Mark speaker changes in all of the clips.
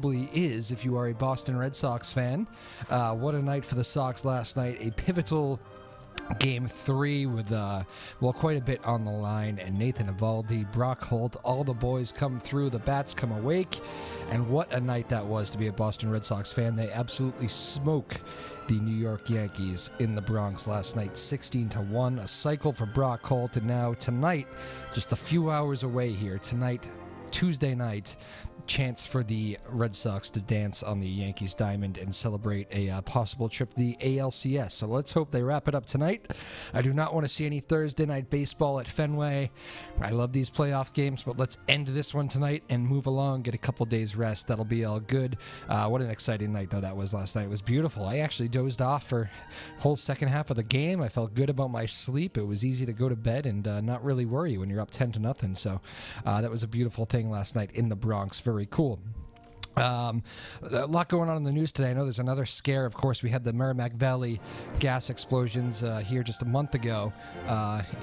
Speaker 1: probably is if you are a Boston Red Sox fan. What a night for the Sox last night. A pivotal Game 3 with, quite a bit on the line. And Nathan Eovaldi, Brock Holt, all the boys come through. The bats come awake. And what a night that was to be a Boston Red Sox fan. They absolutely smoke the New York Yankees in the Bronx last night, 16-1. A cycle for Brock Holt. And now tonight, just a few hours away here, tonight, Tuesday night, chance for the Red Sox to dance on the Yankees diamond and celebrate a possible trip to the ALCS. So let's hope they wrap it up tonight. I do not want to see any Thursday night baseball at Fenway. I love these playoff games, but let's end this one tonight and move along, get a couple days rest. That'll be all good. What an exciting night, though, that was last night. It was beautiful. I actually dozed off for the whole second half of the game. I felt good about my sleep. It was easy to go to bed and not really worry when you're up 10-0. So that was a beautiful thing last night in the Bronx. Very cool. A lot going on in the news today. I know there's another scare. Of course, we had the Merrimack Valley gas explosions here just a month ago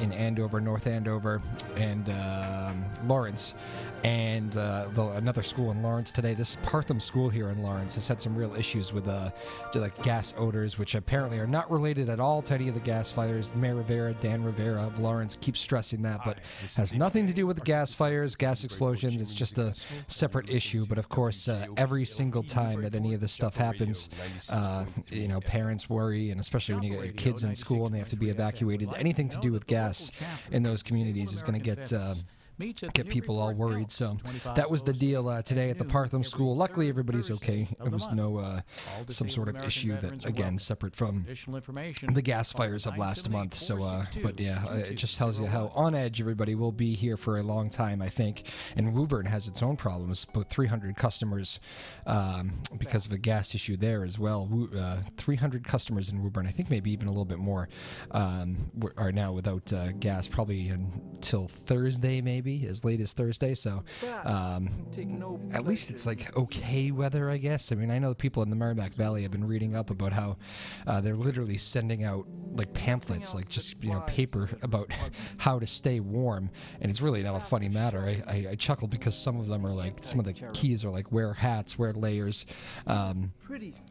Speaker 1: in Andover, North Andover, and Lawrence. And another school in Lawrence today. This Partham school here in Lawrence has had some real issues with like gas odors, which apparently are not related at all to any of the gas fires. Mayor Rivera, Dan Rivera of Lawrence, keeps stressing that, but has nothing to do with the gas fires, gas explosions. It's just a separate issue. But of course, every single time that any of this stuff happens, parents worry, and especially when you get your kids in school and they have to be evacuated. Anything to do with gas in those communities is going to get people all worried. So that was the deal today at the Partham School. Luckily, everybody's okay. There was no some sort of issue that, again, separate from the gas fires of last month. So, but yeah, it just tells you how on edge everybody will be here for a long time, I think. And Woburn has its own problems. About 300 customers because of a gas issue there as well. 300 customers in Woburn, I think maybe even a little bit more, are now without gas, probably until Thursday, maybe as late as Thursday. So at least it's like okay weather, I guess. I mean, I know people in the Merrimack Valley have been reading up about how they're literally sending out like pamphlets, like just paper about how to stay warm, and it's really not a funny matter. I chuckle because some of them are like, some of the keys are like wear hats, wear layers,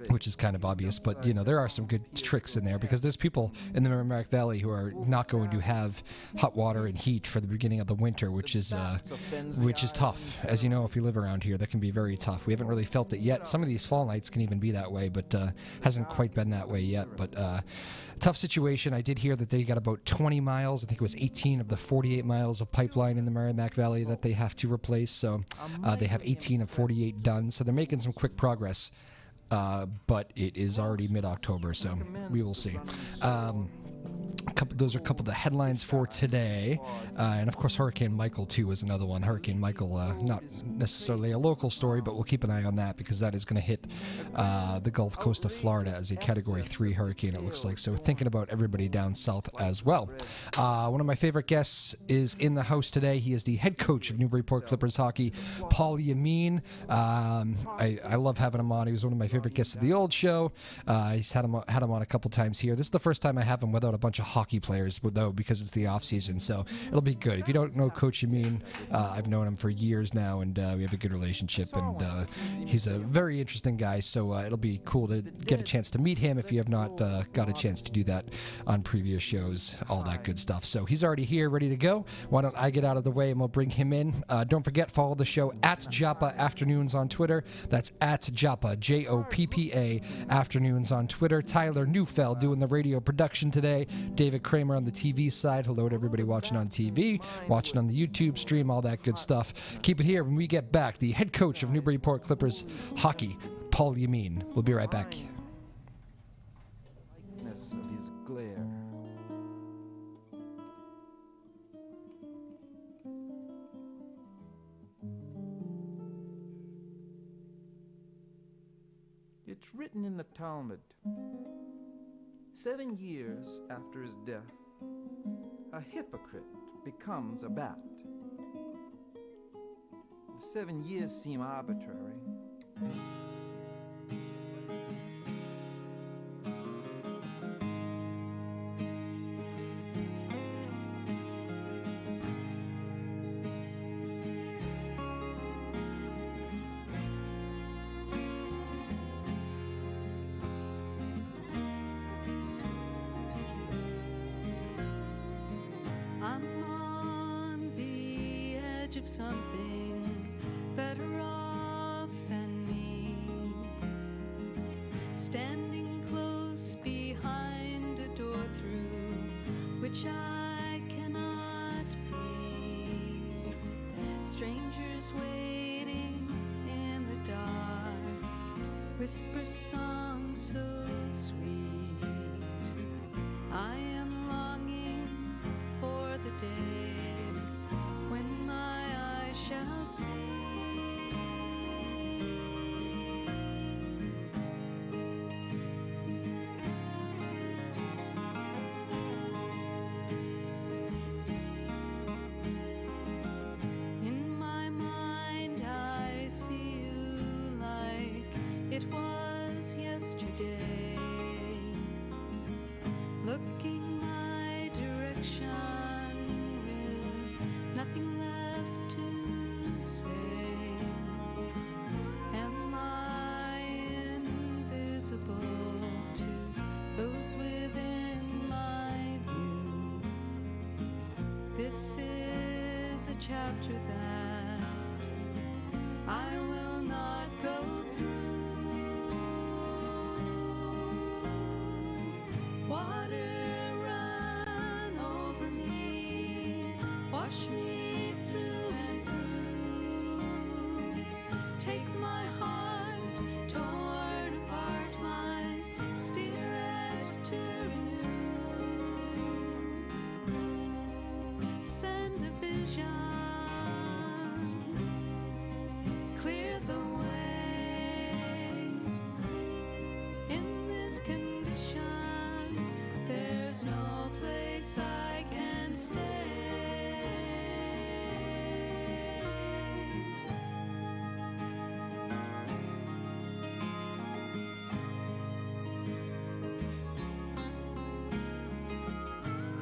Speaker 1: which is kind of obvious, but there are some good tricks in there, because there's people in the Merrimack Valley who are not going to have hot water and heat for the beginning of the winter, which is tough. As you know, if you live around here, that can be very tough. We haven't really felt it yet. Some of these fall nights can even be that way, but hasn't quite been that way yet. But tough situation. I did hear that they got about 20 miles. I think it was 18 of the 48 miles of pipeline in the Merrimack Valley that they have to replace. So they have 18 of 48 done. So they're making some quick progress. But it is already mid-October, so we will see. Those are a couple of the headlines for today. And of course, Hurricane Michael, too, is another one. Hurricane Michael, not necessarily a local story, but we'll keep an eye on that, because that is going to hit the Gulf Coast of Florida as a Category 3 hurricane, it looks like. So thinking about everybody down south as well. One of my favorite guests is in the house today. He is the head coach of Newburyport Clippers hockey, Paul Yameen. I love having him on. He was one of my favorite guests of the old show. He's had him on a couple times here. This is the first time I have him without a bunch of hockey players, though, because it's the off season, so it'll be good. If you don't know Coach Yameen, I've known him for years now, and we have a good relationship, and he's a very interesting guy, so it'll be cool to get a chance to meet him if you have not got a chance to do that on previous shows, all that good stuff. So he's already here, ready to go. Why don't I get out of the way and we'll bring him in. Don't forget, follow the show at Joppa Afternoons on Twitter. That's at Joppa, Joppa Afternoons on Twitter. Tyler Neufeld doing the radio production today. David Kramer on the TV side. Hello to everybody watching on TV, watching on the YouTube stream, all that good stuff. Keep it here. When we get back, the head coach of Newburyport Clippers hockey, Paul Yameen. We'll be right back.
Speaker 2: It's written in the Talmud. 7 years after his death, a hypocrite becomes a bat. The 7 years seem arbitrary.
Speaker 3: of something better off than me, standing close behind a door through which I cannot be, strangers waiting in the dark, whisper songs so sweet. I am longing for the day when my eyes shall see. In my mind I see you like it was yesterday, looking my direction with nothing left to say. Am I invisible to those within my view? This is a chapter that I will not go through. Water run over me, wash me through and through. Take my heart, torn apart, my spirit to renew. Send a vision, clear the way. In this condition, there's no place I can stay.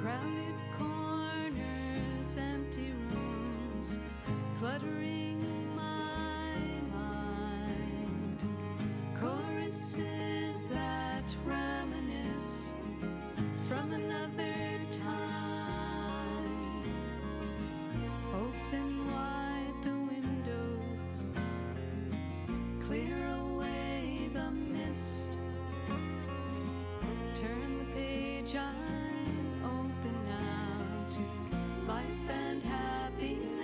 Speaker 3: Crowded corners, empty rooms, cluttering my mind. Choruses that reminisce from another time. Open wide the windows, clear away the mist. Turn the page, I'm open now to life and happiness.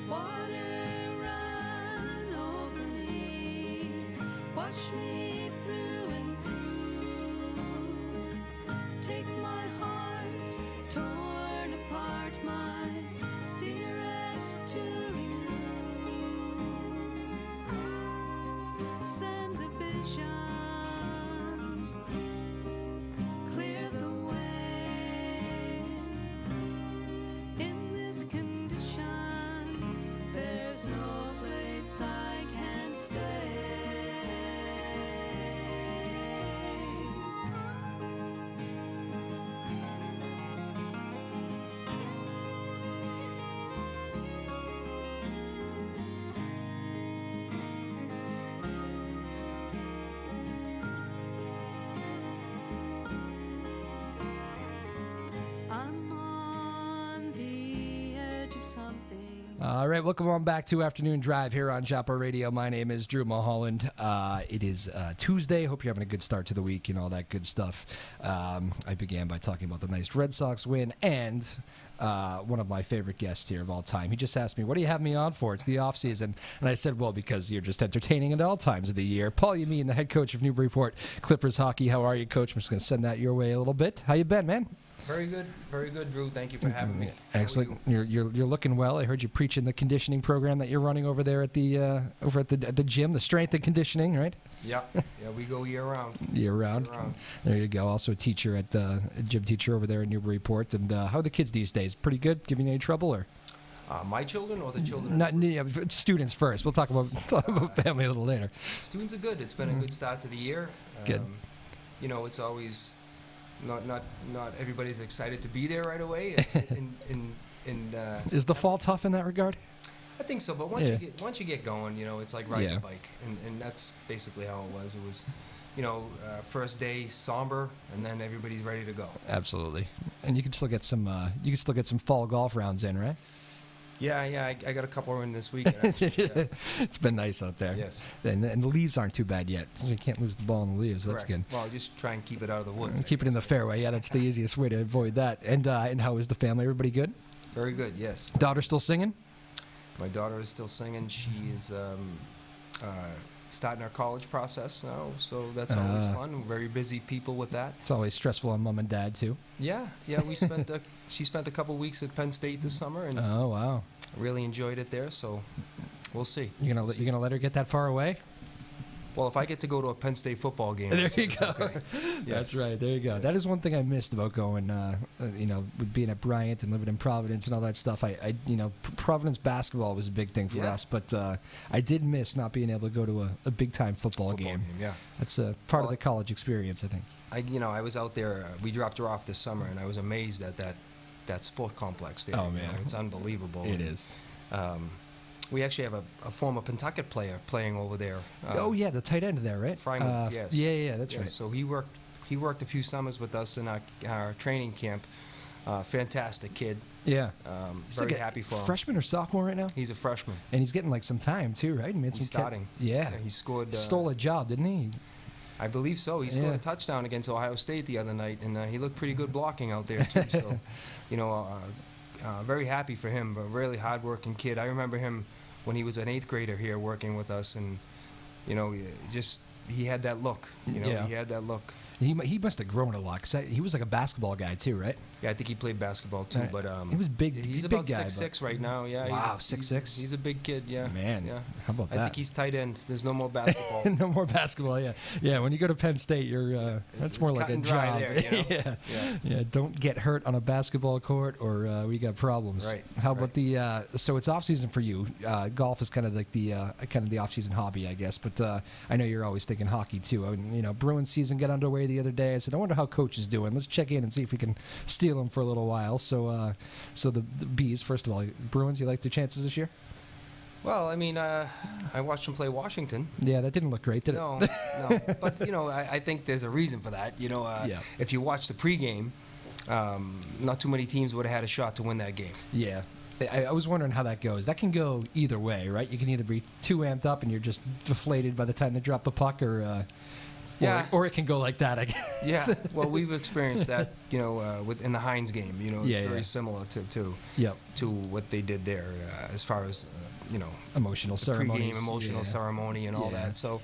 Speaker 3: Water run over me, wash me through and through. Take my heart, torn apart, my spirit to renew. Send a vision, clear the way. In this condition, there's no place I can stay. I'm on the edge of something.
Speaker 1: All right, welcome on back to Afternoon Drive here on Joppa Radio. My name is Drew Moholland. It is Tuesday. Hope you're having a good start to the week and all that good stuff. I began by talking about the nice Red Sox win and one of my favorite guests here of all time. He just asked me, what do you have me on for? It's the off season. And I said, well, because you're just entertaining at all times of the year. Paul Yameen, the head coach of Newburyport Clippers hockey. How are you, coach? I'm just going to send that your way a little bit. How you been, man?
Speaker 4: Very good, Drew. Thank you for having me.
Speaker 1: Excellent. You're looking well. I heard you preaching the conditioning program that you're running over there at the at the gym, the strength and conditioning, right?
Speaker 4: Yeah, we go year round.
Speaker 1: Year round. There you go. Also a teacher at a gym teacher over there in Newburyport. And how are the kids these days? Pretty good. Giving you any trouble or?
Speaker 4: My children or the children?
Speaker 1: Not students first. We'll talk about family a little later.
Speaker 4: Students are good. It's been a good start to the year.
Speaker 1: Good.
Speaker 4: You know, it's always not everybody's excited to be there right away.
Speaker 1: Is the fall tough in that regard?
Speaker 4: I think so, but once you get going, you know, it's like riding a bike, and that's basically how it was. It was, first day somber, and then everybody's ready to go.
Speaker 1: Absolutely. And you can still get some fall golf rounds in, right?
Speaker 4: Yeah, I got a couple in this weekend. Actually, yeah.
Speaker 1: It's been nice out there.
Speaker 4: Yes.
Speaker 1: And the leaves aren't too bad yet, so you can't lose the ball in the leaves. That's
Speaker 4: Correct.
Speaker 1: good.
Speaker 4: Well, just try and keep it out of the woods.
Speaker 1: Keep it in the fairway. Yeah, that's the easiest way to avoid that. And how is the family? Everybody good?
Speaker 4: Very good, yes.
Speaker 1: Daughter still singing?
Speaker 4: My daughter is still singing. She is starting our college process now, so that's always fun. We're very busy people with that.
Speaker 1: It's always stressful on mom and dad, too.
Speaker 4: Yeah. She spent a couple weeks at Penn State this summer, and
Speaker 1: Oh, wow.
Speaker 4: really enjoyed it there, so we'll see.
Speaker 1: You gonna let her get that far away?
Speaker 4: Well, if I get to go to a Penn State football game,
Speaker 1: There
Speaker 4: it's
Speaker 1: you go.
Speaker 4: okay.
Speaker 1: That's
Speaker 4: Yes.
Speaker 1: right. There you go.
Speaker 4: Yes.
Speaker 1: That is one thing I missed about going, with being at Bryant and living in Providence and all that stuff. Providence basketball was a big thing for
Speaker 4: Yeah.
Speaker 1: us, but I did miss not being able to go to a big time football game.
Speaker 4: Yeah.
Speaker 1: That's a part of
Speaker 4: Well,
Speaker 1: the college experience, I think.
Speaker 4: I was out there. We dropped her off this summer, and I was amazed at that sport complex there.
Speaker 1: Oh, man.
Speaker 4: It's unbelievable.
Speaker 1: It is.
Speaker 4: We actually have a former Pentucket player playing over there.
Speaker 1: Oh yeah, the tight end there, right?
Speaker 4: Frymouth, yes.
Speaker 1: Yeah, that's
Speaker 4: Yes,
Speaker 1: right.
Speaker 4: So he worked a few summers with us in our training camp. Fantastic kid.
Speaker 1: Yeah. He's
Speaker 4: Very
Speaker 1: like a
Speaker 4: happy for him.
Speaker 1: freshman or sophomore right now,
Speaker 4: He's a freshman.
Speaker 1: and he's getting like some time too, right? He made
Speaker 4: He's
Speaker 1: some
Speaker 4: starting.
Speaker 1: Yeah.
Speaker 4: He scored.
Speaker 1: Stole a job, didn't he?
Speaker 4: I believe so. He scored
Speaker 1: Yeah.
Speaker 4: a touchdown against Ohio State the other night, and he looked pretty good blocking out there too. So, very happy for him. A really hardworking kid. I remember him when he was an 8th grader here working with us, and he had that look.
Speaker 1: Yeah.
Speaker 4: He had that look.
Speaker 1: He must have grown a lot, 'cause he was like a basketball guy too, right?
Speaker 4: Yeah, I think he played basketball too,
Speaker 1: Right.
Speaker 4: but
Speaker 1: He was big.
Speaker 4: He's
Speaker 1: a big
Speaker 4: about
Speaker 1: guy,
Speaker 4: 6'6" right now. Yeah.
Speaker 1: Wow,
Speaker 4: he's
Speaker 1: 6'6"?
Speaker 4: He's a big kid. Yeah.
Speaker 1: Man,
Speaker 4: Yeah.
Speaker 1: how about
Speaker 4: I
Speaker 1: that?
Speaker 4: think he's tight end. There's no more basketball.
Speaker 1: No more basketball. Yeah, yeah. When you go to Penn State, you're that's
Speaker 4: it's
Speaker 1: more like
Speaker 4: cut
Speaker 1: a
Speaker 4: and dry
Speaker 1: job.
Speaker 4: there,
Speaker 1: Yeah.
Speaker 4: Yeah.
Speaker 1: Yeah, don't get hurt on a basketball court, or we got problems.
Speaker 4: Right,
Speaker 1: How about
Speaker 4: right.
Speaker 1: the? So it's off season for you. Golf is kind of like the off season hobby, I guess. But I know you're always thinking hockey too. Bruins season got underway the other day. I said, I wonder how Coach is doing. Let's check in and see if we can steal him for a little while. So the Bees, first of all, Bruins. You like their chances this year?
Speaker 4: Well, I watched him play Washington.
Speaker 1: Yeah, that didn't look great, did it?
Speaker 4: No. But I think there's a reason for that.
Speaker 1: Yeah.
Speaker 4: If you watch the pregame, not too many teams would have had a shot to win that game.
Speaker 1: Yeah. I was wondering how that goes. That can go either way, right? You can either be too amped up and you're just deflated by the time they drop the puck,
Speaker 4: Yeah.
Speaker 1: or it can go like that, I guess.
Speaker 4: Yeah. Well, we've experienced that, in the Heinz game. It's
Speaker 1: Yeah,
Speaker 4: very
Speaker 1: yeah.
Speaker 4: similar to
Speaker 1: Yep.
Speaker 4: what they did there, as far as
Speaker 1: Emotional
Speaker 4: the
Speaker 1: ceremonies.
Speaker 4: pregame emotional
Speaker 1: yeah.
Speaker 4: ceremony and all
Speaker 1: Yeah.
Speaker 4: that. So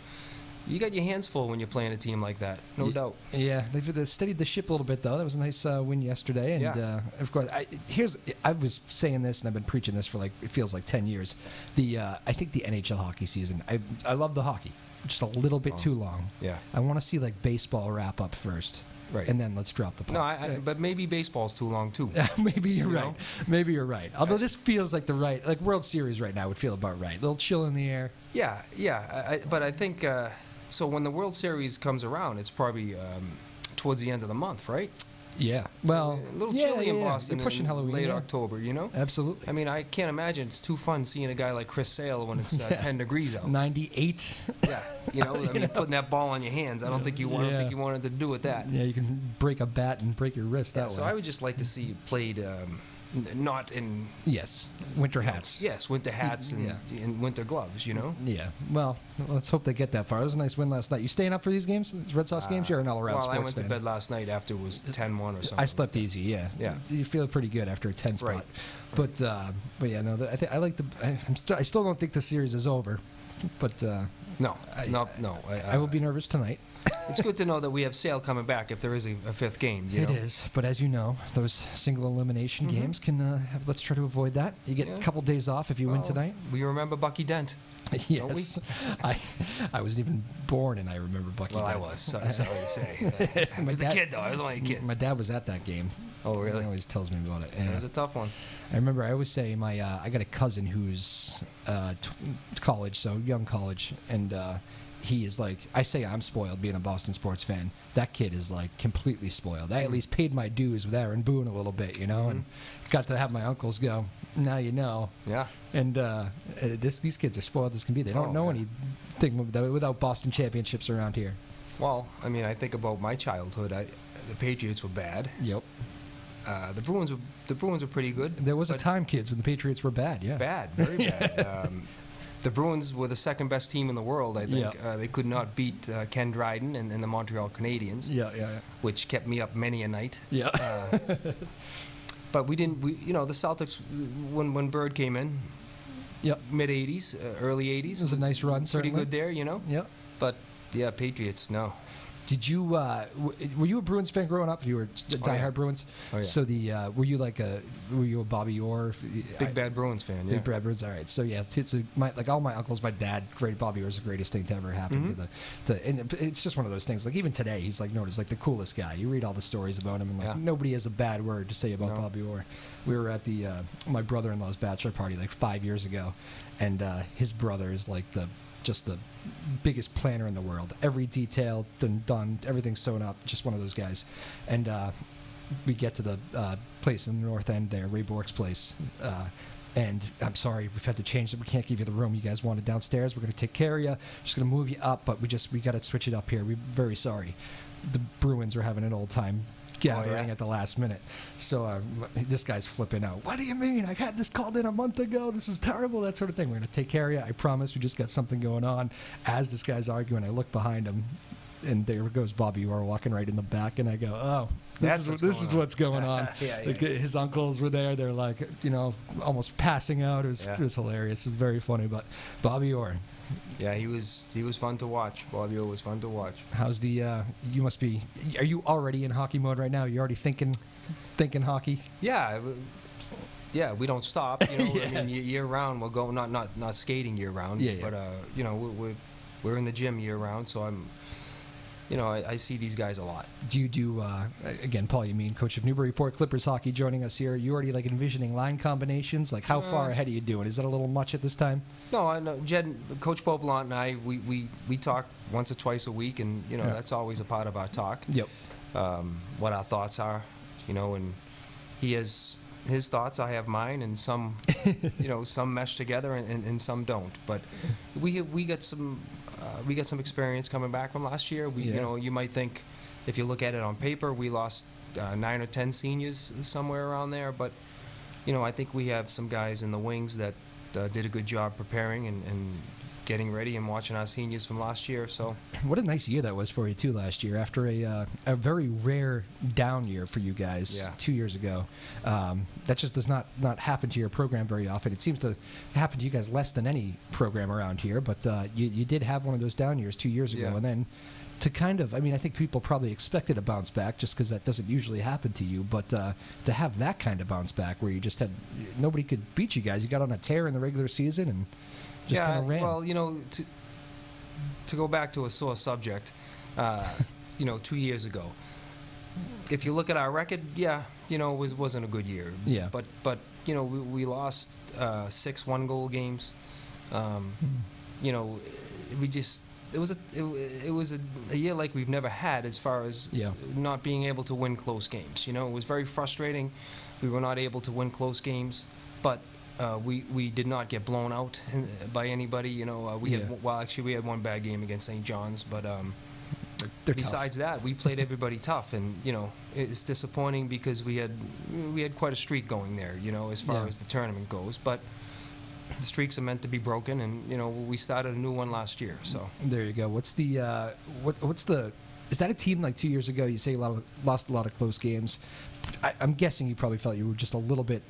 Speaker 4: you got your hands full when you're playing a team like that, no doubt.
Speaker 1: Yeah, they've steadied the ship a little bit, though. That was a nice win yesterday. And,
Speaker 4: Yeah.
Speaker 1: of course, I was saying this, and I've been preaching this for, it feels like 10 years. I think the NHL hockey season, I love the hockey. Just a little bit too long.
Speaker 4: Yeah.
Speaker 1: I want to see, baseball wrap up first.
Speaker 4: Right.
Speaker 1: And then let's drop the puck.
Speaker 4: No, but maybe baseball's too long too.
Speaker 1: Maybe you're
Speaker 4: You
Speaker 1: right.
Speaker 4: know?
Speaker 1: Maybe you're right. Although this feels like the right, World Series right now would feel about right. A little chill in the air.
Speaker 4: Yeah. But I think so. When the World Series comes around, it's probably towards the end of the month, right?
Speaker 1: Yeah. Well,
Speaker 4: a little
Speaker 1: yeah,
Speaker 4: chilly in
Speaker 1: yeah.
Speaker 4: Boston.
Speaker 1: You're pushing
Speaker 4: in
Speaker 1: Halloween.
Speaker 4: late
Speaker 1: yeah.
Speaker 4: October.
Speaker 1: Absolutely.
Speaker 4: I can't imagine it's too fun seeing a guy like Chris Sale when it's 10 degrees out.
Speaker 1: 98.
Speaker 4: Yeah. Putting that ball on your hands. I don't think you want. I don't think you wanted to do with that.
Speaker 1: Yeah, you can break a bat and break your wrist that
Speaker 4: So
Speaker 1: way.
Speaker 4: I would just like to see it played not in
Speaker 1: Yes. Winter hats.
Speaker 4: Yes, winter hats and winter gloves.
Speaker 1: Yeah. Well, let's hope they get that far. It was a nice win last night. You staying up for these games? These Red Sox games? You're an all-around
Speaker 4: Well,
Speaker 1: sports
Speaker 4: I went
Speaker 1: fan.
Speaker 4: to bed last night after it was 10-1 or something.
Speaker 1: I slept easy. Yeah.
Speaker 4: Yeah.
Speaker 1: You feel pretty good after a 10 spot.
Speaker 4: Right.
Speaker 1: But yeah, no. I like the. I still don't think the series is over. But
Speaker 4: No.
Speaker 1: I will be nervous tonight.
Speaker 4: It's good to know that we have Sale coming back if there is a fifth game.
Speaker 1: It is, but as you know, those single elimination
Speaker 4: Mm-hmm.
Speaker 1: games can have. Let's try to avoid that. You get a couple days off if you win tonight.
Speaker 4: We remember Bucky Dent.
Speaker 1: Yes, I wasn't even born, and I remember Bucky.
Speaker 4: Well, I
Speaker 1: Dent.
Speaker 4: was. Sorry to say. I was a kid though. I was only a kid.
Speaker 1: My dad was at that game.
Speaker 4: Oh, really?
Speaker 1: He always tells me about it.
Speaker 4: It was a tough one.
Speaker 1: I remember I always say I got a cousin who's college, so young college, and he is like, I say I'm spoiled being a Boston sports fan. That kid is completely spoiled. I at least paid my dues with Aaron Boone a little bit, and got to have my uncles go, now you know.
Speaker 4: Yeah.
Speaker 1: And these kids are spoiled as can be. They don't know anything without Boston championships around here.
Speaker 4: Well, I mean, I think about my childhood. The Patriots were bad.
Speaker 1: Yep.
Speaker 4: The Bruins were pretty good.
Speaker 1: There was a
Speaker 4: but
Speaker 1: time, kids, when the Patriots were bad. Yeah.
Speaker 4: Bad, very bad. The Bruins were the second best team in the world, I think.
Speaker 1: Yeah.
Speaker 4: They could not beat Ken Dryden and the Montreal Canadiens,
Speaker 1: Yeah.
Speaker 4: which kept me up many a night.
Speaker 1: Yeah.
Speaker 4: But we didn't. The Celtics, when Bird came in,
Speaker 1: Yep.
Speaker 4: mid '80s, early '80s,
Speaker 1: It was a nice run,
Speaker 4: pretty
Speaker 1: certainly.
Speaker 4: good there,
Speaker 1: Yep.
Speaker 4: But yeah, Patriots, no.
Speaker 1: Did you were you a Bruins fan growing up? You were diehard
Speaker 4: yeah.
Speaker 1: Bruins.
Speaker 4: Oh, yeah.
Speaker 1: So were you a Bobby Orr?
Speaker 4: Big Bad Bruins fan, yeah.
Speaker 1: Big Bad Bruins. All right. So yeah, like all my uncles, my dad, great Bobby Orr is the greatest thing to ever happen and it's just one of those things. Like even today, he's like known as like the coolest guy. You read all the stories about him, and like nobody has a bad word to say about Bobby Orr. We were at the my brother-in-law's bachelor party like 5 years ago, and his brother is like just the biggest planner in the world. Every detail done, everything's sewn up. Just one of those guys. And we get to the place in the North End there, Ray Bork's place. And I'm sorry, we've had to change it. We can't give you the room you guys wanted downstairs. We're going to take care of you. Just going to move you up, but we got to switch it up here. We're very sorry. The Bruins were having an old time gathering at the last minute. So this guy's flipping out. What do you mean? I had this called in a month ago. This is terrible, that sort of thing. We're going to take care of you. I promise. We just got something going on. As this guy's arguing, I look behind him, and there goes Bobby Orr walking right in the back, and I go, oh, this is what's going on. Like, his uncles were there. They're like, almost passing out. It was hilarious. It was very funny. But Bobby Orr.
Speaker 4: Yeah, he was fun to watch. Bobby Orr was fun to watch.
Speaker 1: How's the? You must be. Are you already in hockey mode right now? You already thinking hockey?
Speaker 4: Yeah, we don't stop. I mean, year round we'll go. Not skating year round. But we're in the gym year round. So I'm. I see these guys a lot.
Speaker 1: Do you do, again, Paul Yameen, coach of Newburyport Clippers hockey, joining us here. You already like envisioning line combinations? Like how far ahead are you doing? Is that a little much at this time?
Speaker 4: No, I know. Jed, Coach Popelant and I, we talk once or twice a week, and, that's always a part of our talk.
Speaker 1: Yep.
Speaker 4: What our thoughts are, and he has his thoughts, I have mine, and some, some mesh together and some don't. But we got some experience coming back from last year. You might think, if you look at it on paper, we lost 9 or 10 seniors somewhere around there. But, I think we have some guys in the wings that did a good job preparing and getting ready and watching our seniors from last year. So
Speaker 1: what a nice year that was for you too last year, after a very rare down year for you guys 2 years ago. That just does not happen to your program very often. It seems to happen to you guys less than any program around here, but you did have one of those down years 2 years ago, and then to kind of, I mean, I think people probably expected a bounce back just because that doesn't usually happen to you, but to have that kind of bounce back where you just had, nobody could beat you guys. You got on a tear in the regular season and just kind of ran.
Speaker 4: Well, to go back to a sore subject, 2 years ago, if you look at our record, it wasn't a good year.
Speaker 1: Yeah.
Speaker 4: But we lost 6 one-goal games. It was a year like we've never had as far as not being able to win close games. It was very frustrating. We were not able to win close games, but we did not get blown out by anybody. We had one bad game against St. John's, but besides that, we played everybody tough, and it's disappointing because we had quite a streak going there. As far as the tournament goes, but the streaks are meant to be broken, and we started a new one last year. So
Speaker 1: there you go. What's the is that a team like 2 years ago? You say lost a lot of close games. I'm guessing you probably felt you were just a little bit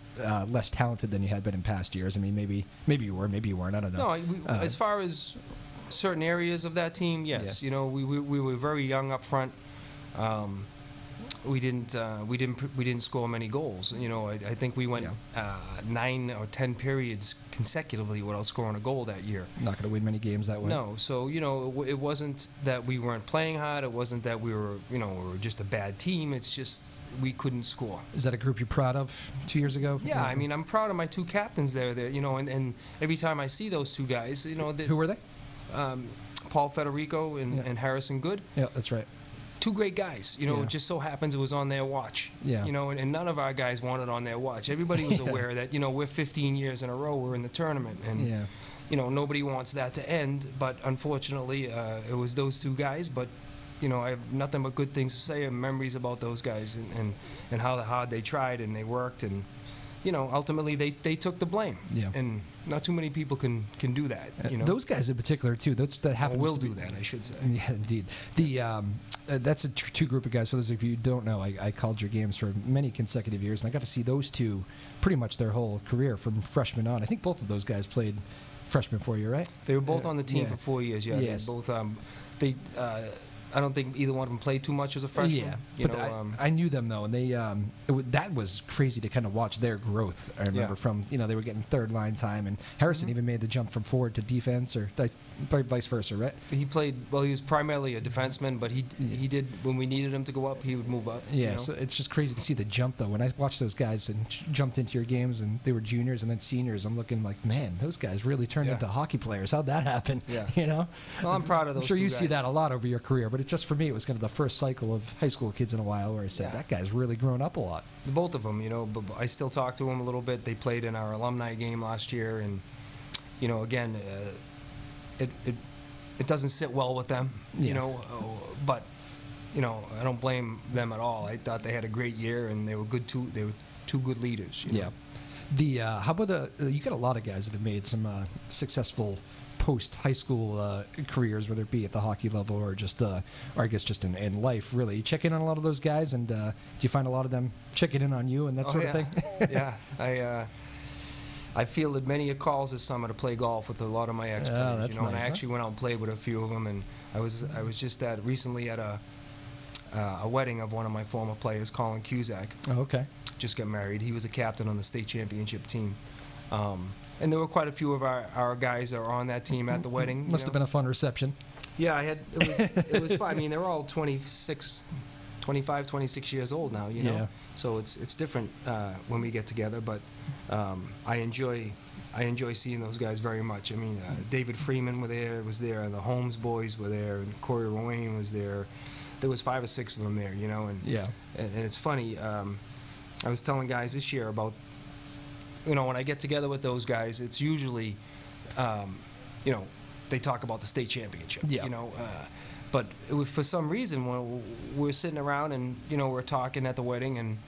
Speaker 1: less talented than you had been in past years. I mean, maybe you were, maybe you weren't. I don't know.
Speaker 4: No, as far as certain areas of that team, yes. We were very young up front. We didn't score many goals. I think we went 9 or 10 periods consecutively without scoring a goal that year.
Speaker 1: Not going to win many games that way.
Speaker 4: No, so it wasn't that we weren't playing hard. It wasn't that we were we were just a bad team. It's just we couldn't score.
Speaker 1: Is that a group you're proud of 2 years ago?
Speaker 4: Yeah, I mean, I'm proud of my 2 captains there. And every time I see those 2 guys,
Speaker 1: who were they?
Speaker 4: Paul Federico and Harrison Good.
Speaker 1: Yeah, that's right.
Speaker 4: 2 great guys. It just so happens it was on their watch.
Speaker 1: Yeah.
Speaker 4: And none of our guys wanted on their watch. Everybody was aware that, we're 15 years in a row, we're in the tournament. And, nobody wants that to end. But unfortunately, it was those 2 guys. But, I have nothing but good things to say and memories about those guys and how hard they tried and they worked, and ultimately they took the blame.
Speaker 1: Yeah.
Speaker 4: And not too many people can do that.
Speaker 1: Those guys in particular too. That happens.
Speaker 4: Will
Speaker 1: to
Speaker 4: do
Speaker 1: be,
Speaker 4: that, I should say.
Speaker 1: Yeah, indeed. That's a two group of guys. For those of you who don't know, I called your games for many consecutive years, and I got to see those two pretty much their whole career from freshman on. I think both of those guys played freshman for you, right?
Speaker 4: They were both on the team
Speaker 1: Yeah.
Speaker 4: for 4 years. Yeah,
Speaker 1: Yes.
Speaker 4: they both. I don't think either one of them played too much as a freshman.
Speaker 1: Yeah, but I knew them though, and they that was crazy to kind of watch their growth. I remember
Speaker 4: Yeah.
Speaker 1: from they were getting third line time, and Harrison even made the jump from forward to defense, or vice versa, right?
Speaker 4: He played well. He was primarily a defenseman, but he did when we needed him to go up, he would move up.
Speaker 1: Yeah, so it's just crazy to see the jump though. When I watched those guys and jumped into your games, and they were juniors and then seniors, I'm looking like, man, those guys really turned
Speaker 4: Yeah.
Speaker 1: into hockey players. How'd that happen?
Speaker 4: Yeah. Well, I'm proud of those.
Speaker 1: I'm sure
Speaker 4: two
Speaker 1: you
Speaker 4: guys.
Speaker 1: see that a lot over your career, but just for me, it was kind of the first cycle of high school kids in a while where I said,
Speaker 4: Yeah.
Speaker 1: that guy's really grown up a lot.
Speaker 4: Both of them, but I still talk to them a little bit. They played in our alumni game last year, and again, it doesn't sit well with them, but I don't blame them at all. I thought they had a great year, and they were good too. They were two good leaders.
Speaker 1: Yeah. How about you got a lot of guys that have made some successful post high school careers, whether it be at the hockey level or just or I guess just in life. Really, you check in on a lot of those guys, and do you find a lot of them checking in on you and that sort of thing?
Speaker 4: Yeah, I fielded many calls this summer to play golf with a lot of my ex-players.
Speaker 1: That's
Speaker 4: and I
Speaker 1: nice,
Speaker 4: actually went out and played with a few of them, and I was just recently at a wedding of one of my former players, Colin Cusack.
Speaker 1: Oh, okay.
Speaker 4: Just got married. He was a captain on the state championship team. And there were quite a few of our guys that were on that team at the wedding.
Speaker 1: Must have been a fun reception.
Speaker 4: Yeah, it was fun. I mean, they're all 25, 26 years old now,
Speaker 1: Yeah.
Speaker 4: So it's different when we get together, but I enjoy seeing those guys very much. I mean, David Freeman was there, and the Holmes boys were there, and Corey Rowan was there. There was 5 or 6 of them there, and
Speaker 1: Yeah.
Speaker 4: and it's funny. I was telling guys this year about, when I get together with those guys, it's usually, they talk about the state championship.
Speaker 1: Yeah.
Speaker 4: But for some reason, when we're sitting around and we're talking at the wedding, and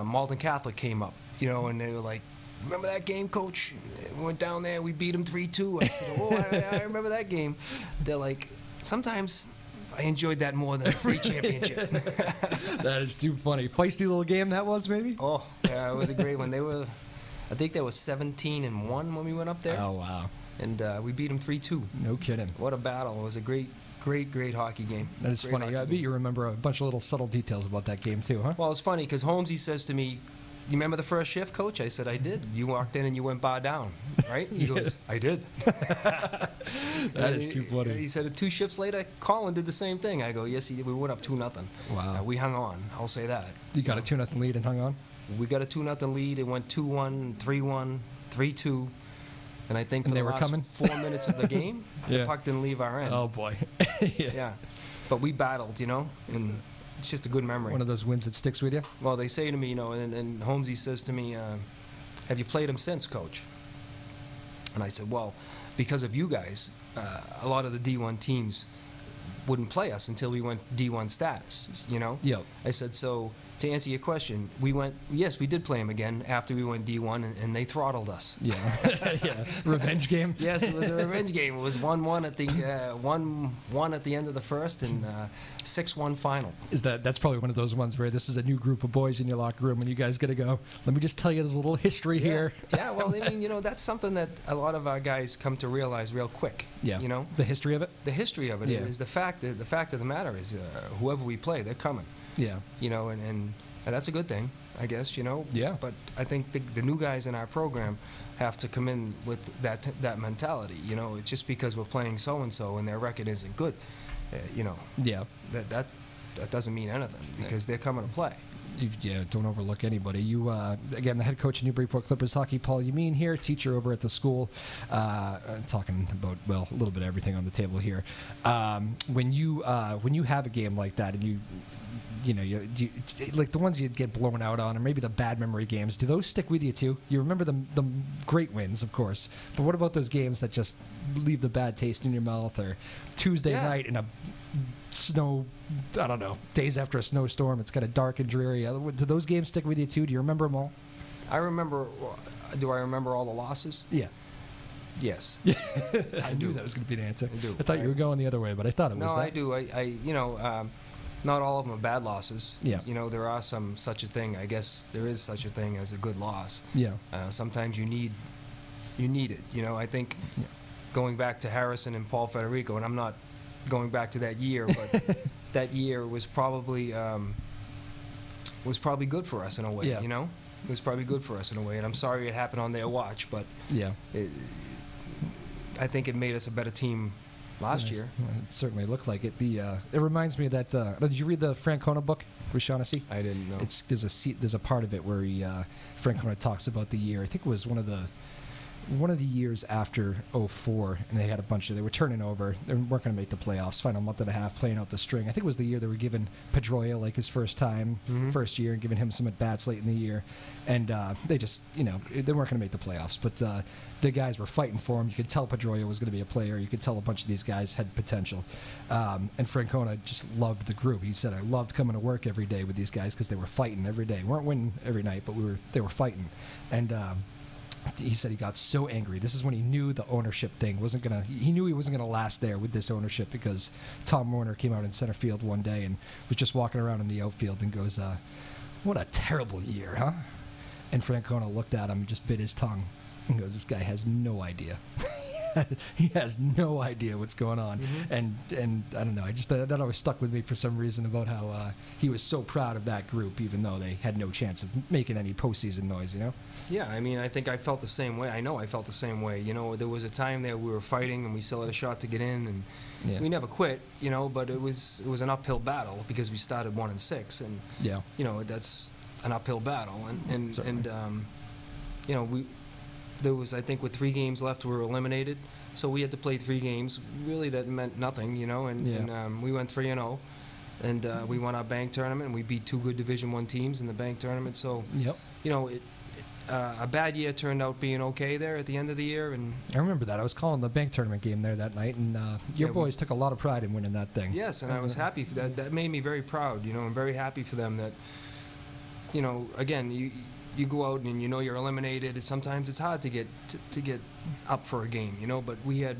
Speaker 4: Malden Catholic came up, and they were like, "Remember that game, Coach? We went down there, we beat them 3-2." I said, "Oh, I remember that game." They're like, "Sometimes I enjoyed that more than the state championship."
Speaker 1: That is too funny. Feisty little game that was, maybe?
Speaker 4: Oh, yeah, it was a great one. I think they were 17-1 when we went up there.
Speaker 1: Oh, wow.
Speaker 4: And we beat them 3-2.
Speaker 1: No kidding.
Speaker 4: What a battle. It was a great hockey game.
Speaker 1: That is
Speaker 4: Great
Speaker 1: funny.
Speaker 4: hockey
Speaker 1: I bet
Speaker 4: game.
Speaker 1: you remember a bunch of little subtle details about that game, too, huh?
Speaker 4: Well, it's funny because Holmesy says to me, "You remember the first shift, Coach?" I said, "I did. You walked in and you went bar down, right?" He goes, "I did."
Speaker 1: That is too funny.
Speaker 4: He said 2 shifts later, Colin did the same thing. I go, "Yes, he did. We went up 2-0.
Speaker 1: Wow.
Speaker 4: We hung on. I'll say that.
Speaker 1: You got a 2-0 lead and hung on?
Speaker 4: We got a 2-0 lead. It went 2-1, 3-1, 3-2. And I think for
Speaker 1: And they
Speaker 4: the
Speaker 1: were
Speaker 4: last
Speaker 1: coming?
Speaker 4: 4 minutes of the game,
Speaker 1: Yeah.
Speaker 4: the puck didn't leave our end.
Speaker 1: Oh, boy.
Speaker 4: Yeah. But we battled, and it's just a good memory.
Speaker 1: One of those wins that sticks with you?
Speaker 4: Well, they say to me, and Holmesy says to me, "Have you played him since, Coach?" And I said, "Well, because of you guys, a lot of the D1 teams wouldn't play us until we went D1 status,
Speaker 1: Yep.
Speaker 4: I said, "So to answer your question, we did play him again after we went D1, and they throttled us."
Speaker 1: Yeah. Yeah. Revenge game?
Speaker 4: Yes, it was a revenge game. It was 1-1 at the 1-1 at the end of the first, and 6-1 final.
Speaker 1: That's probably one of those ones where this is a new group of boys in your locker room and you guys got to go, let me just tell you there's a little history here.
Speaker 4: Yeah, well, I mean, that's something that a lot of our guys come to realize real quick.
Speaker 1: Yeah.
Speaker 4: You know,
Speaker 1: The history of it?
Speaker 4: the history of it
Speaker 1: Yeah.
Speaker 4: is the fact of the matter is whoever we play, they're coming.
Speaker 1: Yeah.
Speaker 4: And that's a good thing, I guess.
Speaker 1: Yeah.
Speaker 4: But I think the new guys in our program have to come in with that mentality. It's just because we're playing so and so and their record isn't good.
Speaker 1: Yeah.
Speaker 4: That doesn't mean anything because they're coming to play.
Speaker 1: Don't overlook anybody. You, again, the head coach of Newburyport Clippers hockey, Paul Yameen here, teacher over at the school, talking about, a little bit of everything on the table here. When you have a game like that and like the ones you'd get blown out on, or maybe the bad memory games. Do those stick with you too? You remember the great wins, of course, but what about those games that just leave the bad taste in your mouth? Or Tuesday night in a snow, I don't know, days after a snowstorm, it's kind of dark and dreary. Do those games stick with you too? Do you remember them all?
Speaker 4: I remember. Do I remember all the losses?
Speaker 1: Yeah.
Speaker 4: Yes.
Speaker 1: I knew that was going to be an answer.
Speaker 4: I do.
Speaker 1: I thought you were going the other way, but I thought it was
Speaker 4: No,
Speaker 1: that.
Speaker 4: I do. Not all of them are bad losses.
Speaker 1: Yeah.
Speaker 4: There are such a thing. I guess there is such a thing as a good loss.
Speaker 1: Yeah.
Speaker 4: Sometimes you need it. I think going back to Harrison and Paul Federico, and I'm not going back to that year, but that year was probably good for us in a way.
Speaker 1: Yeah.
Speaker 4: It was probably good for us in a way, and I'm sorry it happened on their watch, but
Speaker 1: Yeah.
Speaker 4: I think it made us a better team last year.
Speaker 1: It certainly looked like it. It reminds me of that. Did you read the Francona book with Shaughnessy?
Speaker 4: I didn't know.
Speaker 1: There's a part of it where Francona talks about the year. I think it was one of the years after '04, and they had they were turning over. They weren't going to make the playoffs. Final month and a half playing out the string. I think it was the year they were giving Pedroia like his first year, and giving him some at bats late in the year. And they just, they weren't going to make the playoffs. But the guys were fighting for him. You could tell Pedroia was going to be a player. You could tell a bunch of these guys had potential. And Francona just loved the group. He said, "I loved coming to work every day with these guys because they were fighting every day. We weren't winning every night, but they were fighting." And he said he got so angry. This is when he knew the ownership thing wasn't gonna. He knew he wasn't gonna last there with this ownership, because Tom Warner came out in center field one day and was just walking around in the outfield and goes, "What a terrible year, huh?" And Francona looked at him and just bit his tongue and goes, "This guy has no idea." He has no idea what's going on. And I don't know. That always stuck with me for some reason, about how he was so proud of that group, even though they had no chance of making any postseason noise.
Speaker 4: Yeah, I think I felt the same way. I know I felt the same way. There was a time there we were fighting and we still had a shot to get in, and we never quit. But it was an uphill battle because we started 1-6, and that's an uphill battle, there was, I think, with 3 games left, we were eliminated, so we had to play 3 games. Really, that meant nothing, and we went 3-0, and we won our bank tournament, and we beat 2 good Division I teams in the bank tournament. So, a bad year turned out being okay there at the end of the year. And
Speaker 1: I remember that. I was calling the bank tournament game there that night, and your boys took a lot of pride in winning that thing.
Speaker 4: Yes, and I was happy for that. That made me very proud. I'm very happy for them that, again, you go out and you're eliminated. Sometimes it's hard to get up for a game, but we had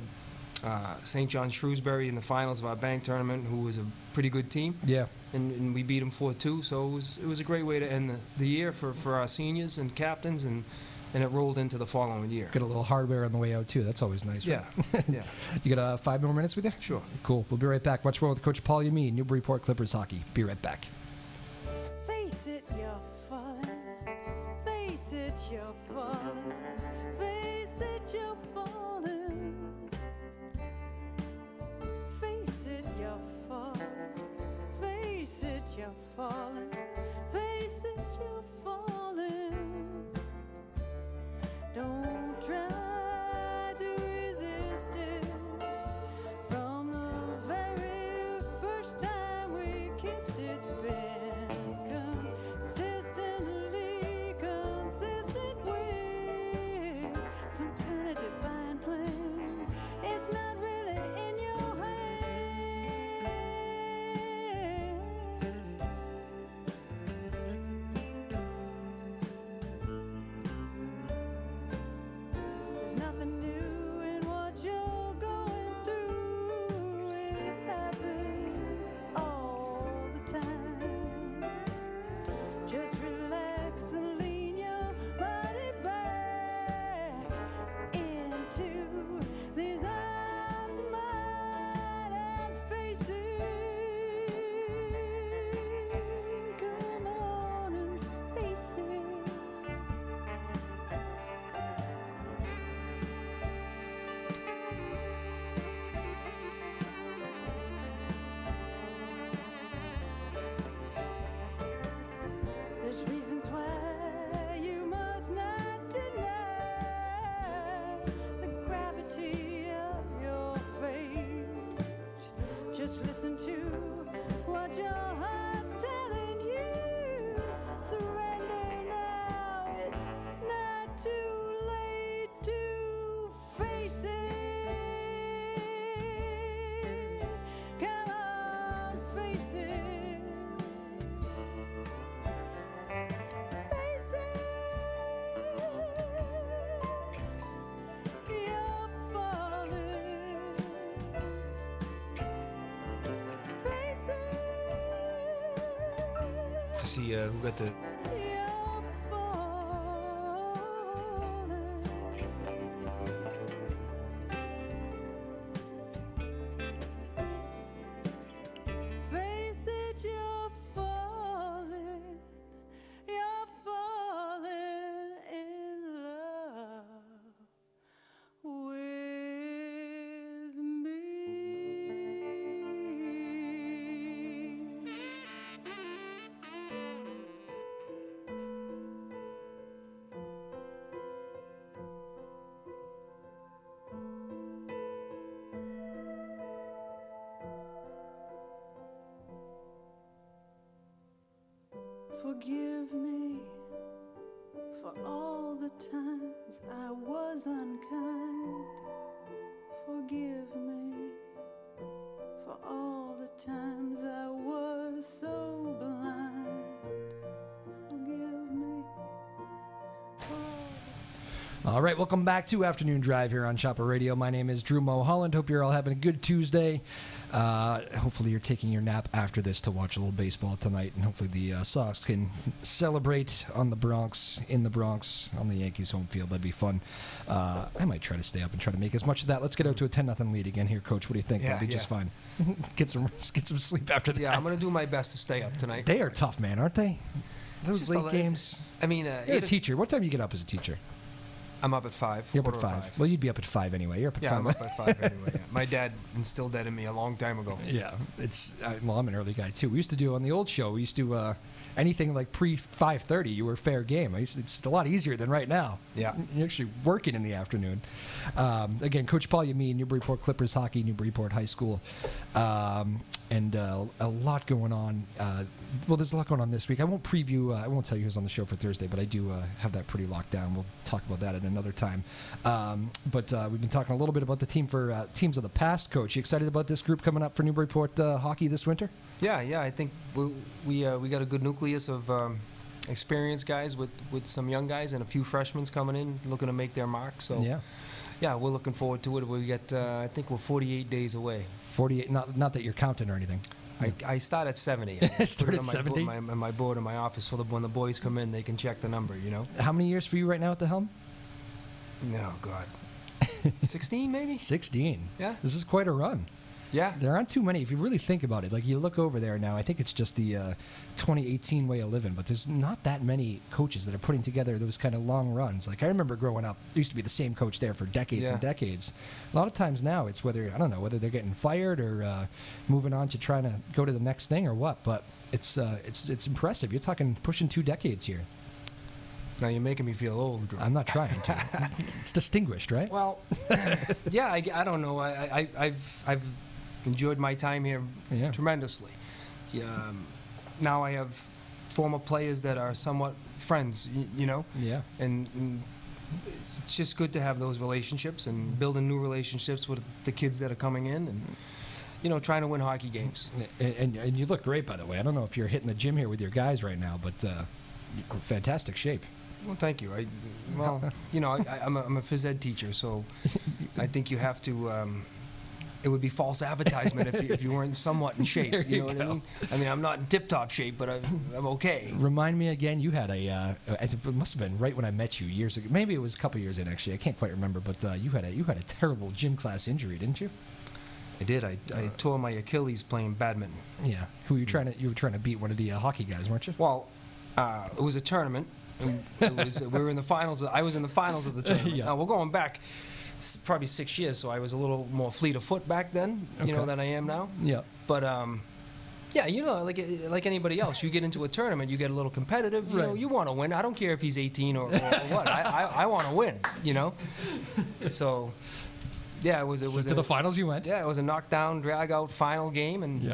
Speaker 4: St. John Shrewsbury in the finals of our bank tournament, who was a pretty good team. Yeah. And we beat them 4-2, so it was a great way to end the year for our seniors and captains, and it rolled into the following year.
Speaker 1: Get a little hardware on the way out too. That's always nice.
Speaker 4: Yeah.
Speaker 1: Right?
Speaker 4: Yeah.
Speaker 1: You got 5 more minutes with you?
Speaker 4: Sure.
Speaker 1: Cool. We'll be right back. Much more with Coach Paul Yameen, Newburyport Clippers hockey. Be right back.
Speaker 3: Face it, you're falling. Face it, you're falling. Face it, you're falling. Face it, you're falling. Face it, you're falling. Face it, you're falling. Don't try to resist it. From the very first time we kissed, it's been consistently consistent with some kind of divine plan. It's not really in your hand. There's nothing new in what you're going through. It happens all the time. Just relax and lean your body back into these arms of mine and face it. Come on and face it. There's reasons why you must not deny the gravity of your fate. Just listen to what your heart's telling
Speaker 4: see who got the.
Speaker 3: You're falling. Face it, you're falling. You're falling in love with me. Forgive me for all the times I was unkind. Forgive me for all the times I was so blind. Forgive me for all the
Speaker 1: All right, welcome back to Afternoon Drive here on Chopper Radio. My name is Drew Moholland. Hope you're all having a good Tuesday. Hopefully you're taking your nap after this to watch a little baseball tonight, and hopefully the Sox can celebrate on the Bronx, in the Bronx, on the Yankees home field. That'd be fun. I might try to stay up and try to make as much of that. Let's get out to a 10-0 lead again here, Coach. What do you think?
Speaker 4: Yeah,
Speaker 1: That'd be just fine. Get some sleep after that.
Speaker 4: Yeah, I'm gonna do my best to stay up tonight.
Speaker 1: They are tough, man, aren't they? Those
Speaker 4: just
Speaker 1: late games.
Speaker 4: I mean,
Speaker 1: You're a teacher. What time do you get up as a teacher?
Speaker 4: I'm up at 5.
Speaker 1: You're up at
Speaker 4: quarter of
Speaker 1: 5. Well, you'd be up at 5 anyway. You're up at 5.
Speaker 4: Yeah, I'm up at 5 anyway. Yeah. My dad instilled that in me a long time ago.
Speaker 1: Yeah, it's well, I'm an early guy too. We used to do on the old show. We used to anything like pre 5:30. You were fair game. It's a lot easier than right now.
Speaker 4: Yeah,
Speaker 1: you're actually working in the afternoon. Again, Coach Paul Yameen, Newburyport Clippers hockey, Newburyport High School, and a lot going on. Well, there's a lot going on this week. I won't preview. I won't tell you who's on the show for Thursday, but I do have that pretty locked down. We'll talk about that at another time. But we've been talking a little bit about the team for teams of the past. Coach, you excited about this group coming up for Newburyport hockey this winter?
Speaker 4: Yeah. I think we got a good nucleus of experienced guys with some young guys and a few freshmen coming in looking to make their mark. So yeah, we're looking forward to it. We get I think we're 48 days away.
Speaker 1: 48. Not that you're counting or anything.
Speaker 4: I start at 70. I
Speaker 1: start at 70?
Speaker 4: My board in my office, so that when the boys come in, they can check the number, you know.
Speaker 1: How many years for you right now at the helm?
Speaker 4: No, God. 16 maybe?
Speaker 1: 16.
Speaker 4: Yeah.
Speaker 1: This is quite a run.
Speaker 4: Yeah.
Speaker 1: There aren't too many. If you really think about it, like you look over there now, I think it's just the 2018 way of living, but there's not that many coaches that are putting together those kind of long runs. Like I remember growing up, there used to be the same coach there for decades and decades. A lot of times now it's whether they're getting fired or moving on to trying to go to the next thing or what, but it's impressive. You're talking pushing 2 decades here.
Speaker 4: Now you're making me feel old, Drew.
Speaker 1: I'm not trying to. It's distinguished, right?
Speaker 4: Well, yeah, I don't know. I've enjoyed my time here tremendously. Now I have former players that are somewhat friends, you know?
Speaker 1: Yeah.
Speaker 4: And it's just good to have those relationships and building new relationships with the kids that are coming in and, you know, trying to win hockey games.
Speaker 1: And you look great, by the way. I don't know if you're hitting the gym here with your guys right now, but you're in fantastic shape.
Speaker 4: Well, thank you. You know, I'm a phys ed teacher, so I think you have to. It would be false advertisement if you weren't somewhat in shape. You know what I mean? I mean, I'm not in tip-top shape, but I'm okay.
Speaker 1: Remind me again. You had I think it must have been right when I met you years ago. Maybe it was a couple years in actually. I can't quite remember, but you had a terrible gym class injury, didn't you?
Speaker 4: I did. I tore my Achilles playing badminton.
Speaker 1: Yeah. Who were you trying to? You were trying to beat one of the hockey guys, weren't you?
Speaker 4: Well, it was a tournament. We were in the finals. I was in the finals of the tournament.
Speaker 1: Yeah.
Speaker 4: Now we're going back probably 6 years, so I was a little more fleet of foot back then, you know, than I am now.
Speaker 1: Yeah.
Speaker 4: But yeah, you know, like anybody else, you get into a tournament, you get a little competitive. You know, you want to win. I don't care if he's 18 or what. I want to win. You know. So, yeah, it was
Speaker 1: to the finals you went.
Speaker 4: Yeah, it was a knockdown, drag out final game, and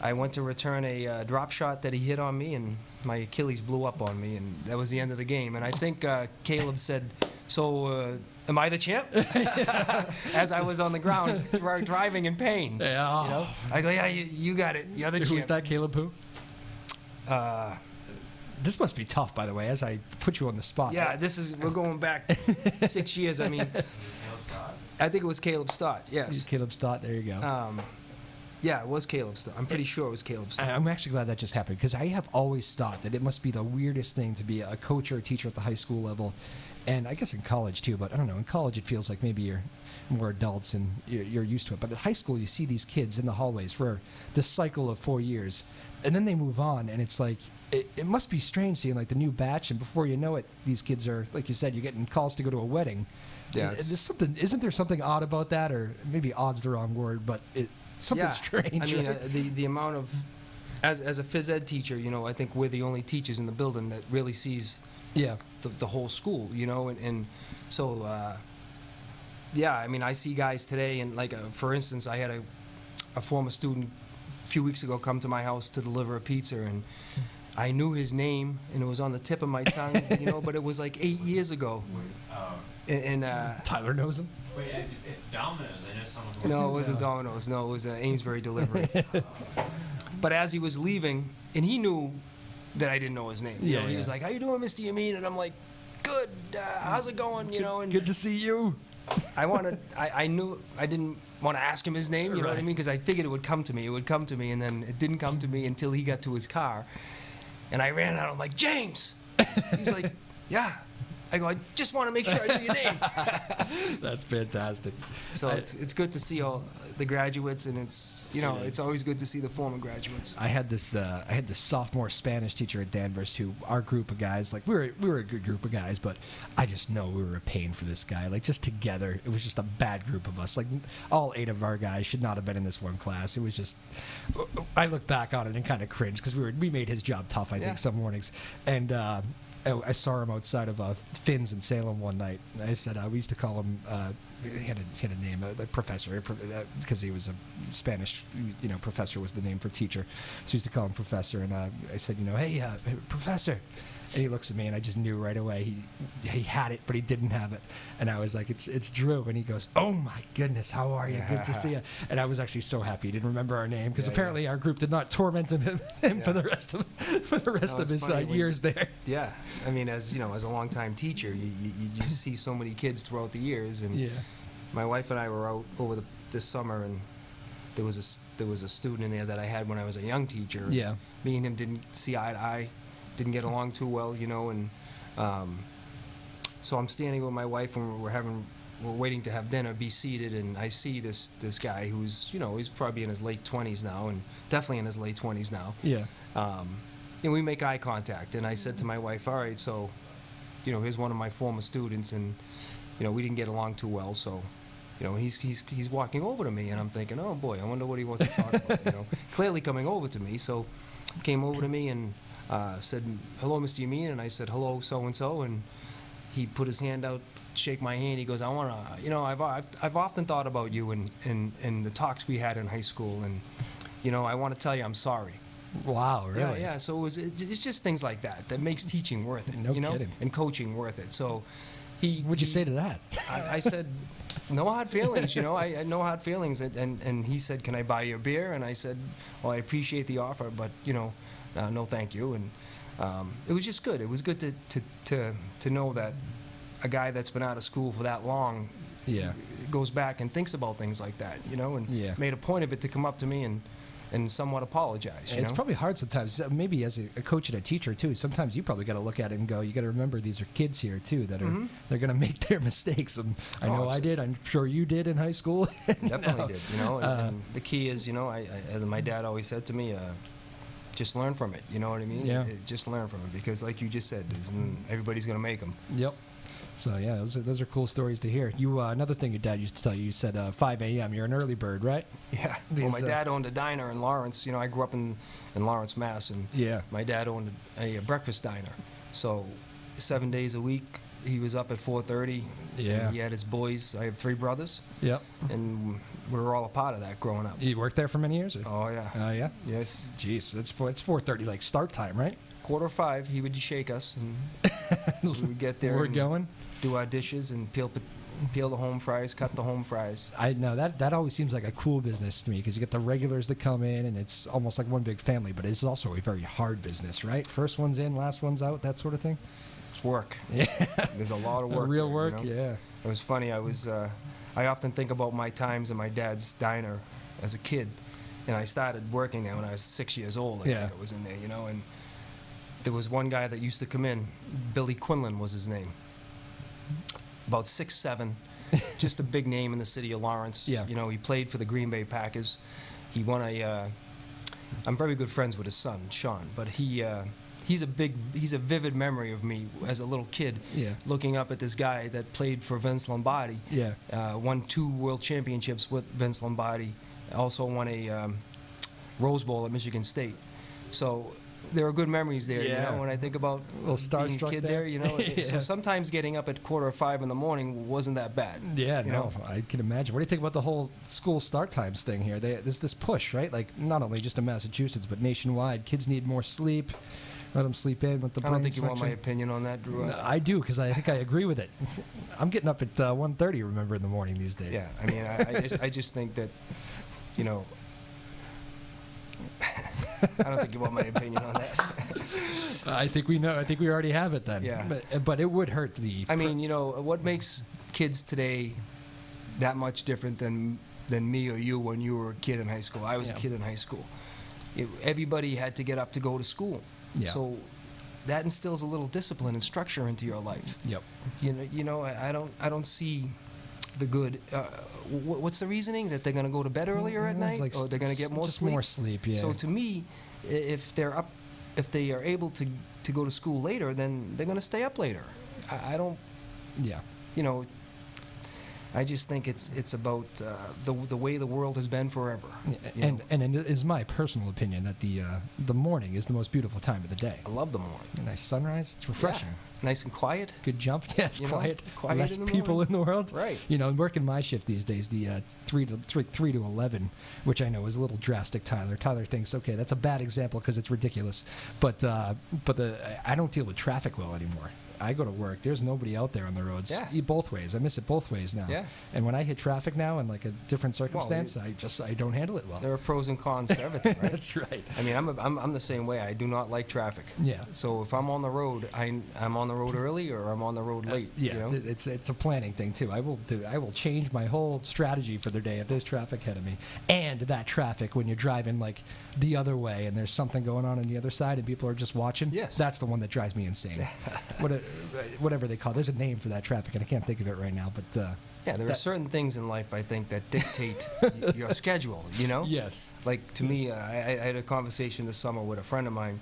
Speaker 4: I went to return a drop shot that he hit on me, and my Achilles blew up on me, and that was the end of the game. And I think Caleb said, "So, am I the champ?" As I was on the ground driving in pain.
Speaker 1: Yeah.
Speaker 4: You know? I go, "Yeah, you got it. You're the champ."
Speaker 1: Who was that, Caleb who? This must be tough, by the way, as I put you on the spot.
Speaker 4: Yeah, we're going back 6 years. I mean, I think it was Caleb Stott. Yes.
Speaker 1: Caleb Stott. There you go.
Speaker 4: Yeah, it was Caleb's. I'm pretty sure it was Caleb's.
Speaker 1: I'm actually glad that just happened because I have always thought that it must be the weirdest thing to be a coach or a teacher at the high school level, and I guess in college too. But I don't know. In college, it feels like maybe you're more adults and you're used to it. But at high school, you see these kids in the hallways for this cycle of 4 years, and then they move on, and it's like it must be strange seeing like the new batch, and before you know it, these kids are, like you said, you're getting calls to go to a wedding.
Speaker 4: Yeah,
Speaker 1: there's something. Isn't there something odd about that, or maybe odd's the wrong word, but something strange.
Speaker 4: I mean, the amount of, as a phys ed teacher, you know, I think we're the only teachers in the building that really sees the whole school, you know, and so, yeah, I mean, I see guys today, and like, for instance, I had a former student a few weeks ago come to my house to deliver a pizza, and I knew his name, and it was on the tip of my tongue, you know, but it was like 8 years ago. And
Speaker 1: Tyler knows him.
Speaker 5: Wait, if Domino's, I know someone.
Speaker 4: No, it wasn't Domino's. No, it was Amesbury Delivery. But as he was leaving, and he knew that I didn't know his name. You know, he was like, "How you doing, Mr. Yameen?" And I'm like, "Good. How's it going?" You know. And
Speaker 1: good to see you.
Speaker 4: I knew I didn't want to ask him his name. You know what I mean? Because I figured it would come to me. It would come to me, and then it didn't come to me until he got to his car, and I ran out. I'm like, "James." He's like, "Yeah." I go, I just want to make sure I knew your name.
Speaker 1: That's fantastic.
Speaker 4: So it's good to see all the graduates, and it's, you know, it's always good to see the former graduates.
Speaker 1: I had this sophomore Spanish teacher at Danvers who, our group of guys, like we were a good group of guys, but I just know we were a pain for this guy. Like just together, it was just a bad group of us. Like all 8 of our guys should not have been in this one class. It was just, I look back on it and kind of cringe because we made his job tough, I think, some mornings. And I saw him outside of Finn's in Salem one night. I said we used to call him. He had a name, the professor, because he was a Spanish, you know, professor was the name for teacher. So we used to call him professor. And I said, you know, hey, professor. And he looks at me, and I just knew right away he had it, but he didn't have it. And I was like, it's Drew. And he goes, oh my goodness, how are you? Good to see you. And I was actually so happy he didn't remember our name because apparently our group did not torment him for the rest of his years there.
Speaker 4: Yeah, I mean, as you know, as a longtime teacher, you see so many kids throughout the years. And my wife and I were out over this summer, and there was a student in there that I had when I was a young teacher.
Speaker 1: Yeah,
Speaker 4: me and him didn't see eye to eye. Didn't get along too well, you know, and so I'm standing with my wife and we're waiting to have dinner, be seated, and I see this guy who's, you know, he's probably in his late 20s now, and definitely in his late 20s now.
Speaker 1: Yeah.
Speaker 4: And we make eye contact, and I said to my wife, all right, so, you know, here's one of my former students, and, you know, we didn't get along too well, so, you know, he's walking over to me, and I'm thinking, oh boy, I wonder what he wants to talk about, you know, clearly coming over to me, so came over to me and said, hello, Mr. Yameen, and I said, hello, so-and-so, and he put his hand out, shake my hand. He goes, I want to, you know, I've often thought about you and the talks we had in high school, and, you know, I want to tell you I'm sorry.
Speaker 1: Wow, really?
Speaker 4: Yeah, so it's just things like that makes teaching worth it,
Speaker 1: no
Speaker 4: you know,
Speaker 1: kidding.
Speaker 4: and coaching worth it. So
Speaker 1: What'd you say to that?
Speaker 4: I said, no hard feelings, you know, I had no hard feelings, and he said, can I buy you a beer? And I said, well, I appreciate the offer, but, you know, no thank you. And it was just good. It was good to know that a guy that's been out of school for that long goes back and thinks about things like that, you know, and made a point of it to come up to me and somewhat apologize.
Speaker 1: It's probably hard sometimes, maybe as a coach and a teacher too. Sometimes you probably got to look at it and go, you got to remember these are kids here too that are they're going to make their mistakes. And I know I did. I'm sure you did in high school.
Speaker 4: Definitely did. You know, and the key is, you know, as my dad always said to me, just learn from it. You know what I mean?
Speaker 1: Yeah.
Speaker 4: Just learn from it, because, like you just said, everybody's going to make them.
Speaker 1: Yep. So yeah, those are cool stories to hear. You another thing your dad used to tell you. You said 5 a.m. You're an early bird, right?
Speaker 4: Yeah. Well, my dad owned a diner in Lawrence. You know, I grew up in Lawrence, Mass, and my dad owned a breakfast diner. So 7 days a week, he was up at 4:30.
Speaker 1: Yeah.
Speaker 4: He had his boys. I have 3 brothers.
Speaker 1: Yep.
Speaker 4: And we were all a part of that growing up.
Speaker 1: You worked there for many years? Or?
Speaker 4: Oh yeah.
Speaker 1: Yeah.
Speaker 4: Yes.
Speaker 1: Jeez, it's 4:30, like start time, right?
Speaker 4: 4:45, he would shake us, and we would get there.
Speaker 1: We're going.
Speaker 4: Do our dishes and peel the home fries, cut the home fries.
Speaker 1: I know that always seems like a cool business to me, because you get the regulars that come in, and it's almost like one big family. But it's also a very hard business, right? First one's in, last one's out, that sort of thing.
Speaker 4: It's work.
Speaker 1: Yeah.
Speaker 4: There's a lot of work.
Speaker 1: Real
Speaker 4: there,
Speaker 1: work.
Speaker 4: You know?
Speaker 1: Yeah.
Speaker 4: It was funny. I often think about my times in my dad's diner as a kid, and I started working there when I was 6 years old. I
Speaker 1: Yeah.
Speaker 4: think I was in there, you know, and there was one guy that used to come in. Billy Quinlan was his name. About 6'7", just a big name in the city of Lawrence.
Speaker 1: Yeah.
Speaker 4: You know, he played for the Green Bay Packers. He won a. I'm very good friends with his son, Sean, but he's a vivid memory of me as a little kid.
Speaker 1: Yeah.
Speaker 4: Looking up at this guy that played for Vince Lombardi.
Speaker 1: Yeah.
Speaker 4: Won 2 world championships with Vince Lombardi. Also won a Rose Bowl at Michigan State. So there are good memories there,
Speaker 1: Yeah.
Speaker 4: you know, when I think about
Speaker 1: little
Speaker 4: being a
Speaker 1: starstruck
Speaker 4: kid
Speaker 1: there.
Speaker 4: there, you know.
Speaker 1: Yeah.
Speaker 4: So sometimes getting up at 4:45 in the morning wasn't that bad.
Speaker 1: Yeah,
Speaker 4: you
Speaker 1: no,
Speaker 4: know?
Speaker 1: I can imagine. What do you think about the whole school start times thing here? There's this push, right? Like, not only just in Massachusetts, but nationwide. Kids need more sleep. Let them sleep in with the
Speaker 4: I
Speaker 1: brain
Speaker 4: don't think you want my
Speaker 1: function.
Speaker 4: opinion on that, Drew.
Speaker 1: No, I do, because I think I agree with it. I'm getting up at 1:30, remember, in the morning these days.
Speaker 4: Yeah, I mean, I just think that, you know, I don't think you want my opinion on that.
Speaker 1: I think we know. I think we already have it then.
Speaker 4: Yeah.
Speaker 1: But it would hurt the...
Speaker 4: I mean, you know, what makes kids today that much different than me or you when you were a kid in high school? I was a
Speaker 1: Yeah.
Speaker 4: kid in high school. Everybody had to get up to go to school.
Speaker 1: Yeah.
Speaker 4: So that instills a little discipline and structure into your life.
Speaker 1: Yep.
Speaker 4: You know, I don't see the good. What's the reasoning that they're going to go to bed earlier at
Speaker 1: It's
Speaker 4: night,
Speaker 1: like
Speaker 4: or they're going to get more
Speaker 1: just
Speaker 4: sleep?
Speaker 1: more sleep, yeah.
Speaker 4: So to me, if they are able to go to school later, then they're going to stay up later. I don't,
Speaker 1: yeah.
Speaker 4: you know. I just think it's about the way the world has been forever. you know.
Speaker 1: And it is my personal opinion that the morning is the most beautiful time of the day.
Speaker 4: I love the morning.
Speaker 1: A nice sunrise. It's refreshing.
Speaker 4: Yeah. Nice and quiet.
Speaker 1: Good jump. Yeah, it's
Speaker 4: You know,
Speaker 1: quiet.
Speaker 4: quiet
Speaker 1: Less
Speaker 4: in the
Speaker 1: people
Speaker 4: morning.
Speaker 1: in the world.
Speaker 4: Right.
Speaker 1: You know, working my shift these days, the 3 to 11, which I know is a little drastic. Tyler thinks, okay, that's a bad example because it's ridiculous. But I don't deal with traffic well anymore. I go to work. There's nobody out there on the roads.
Speaker 4: Yeah.
Speaker 1: Both ways. I miss it both ways now.
Speaker 4: Yeah.
Speaker 1: And when I hit traffic now in like a different circumstance, I don't handle it well.
Speaker 4: There are pros and cons to everything, right?
Speaker 1: That's right.
Speaker 4: I mean, I'm the same way. I do not like traffic.
Speaker 1: Yeah.
Speaker 4: So if I'm on the road, I'm on the road early or I'm on the road late.
Speaker 1: Yeah,
Speaker 4: You know?
Speaker 1: it's a planning thing too. I will change my whole strategy for the day if there's traffic ahead of me. And that traffic when you're driving like the other way and there's something going on the other side and people are just watching.
Speaker 4: Yes.
Speaker 1: That's the one that drives me insane. Whatever they call it. There's a name for that traffic and I can't think of it right now. But
Speaker 4: Yeah, there are
Speaker 1: that-
Speaker 4: certain things in life I think that dictate your schedule. You know.
Speaker 1: yes.
Speaker 4: Like to me, I had a conversation this summer with a friend of mine.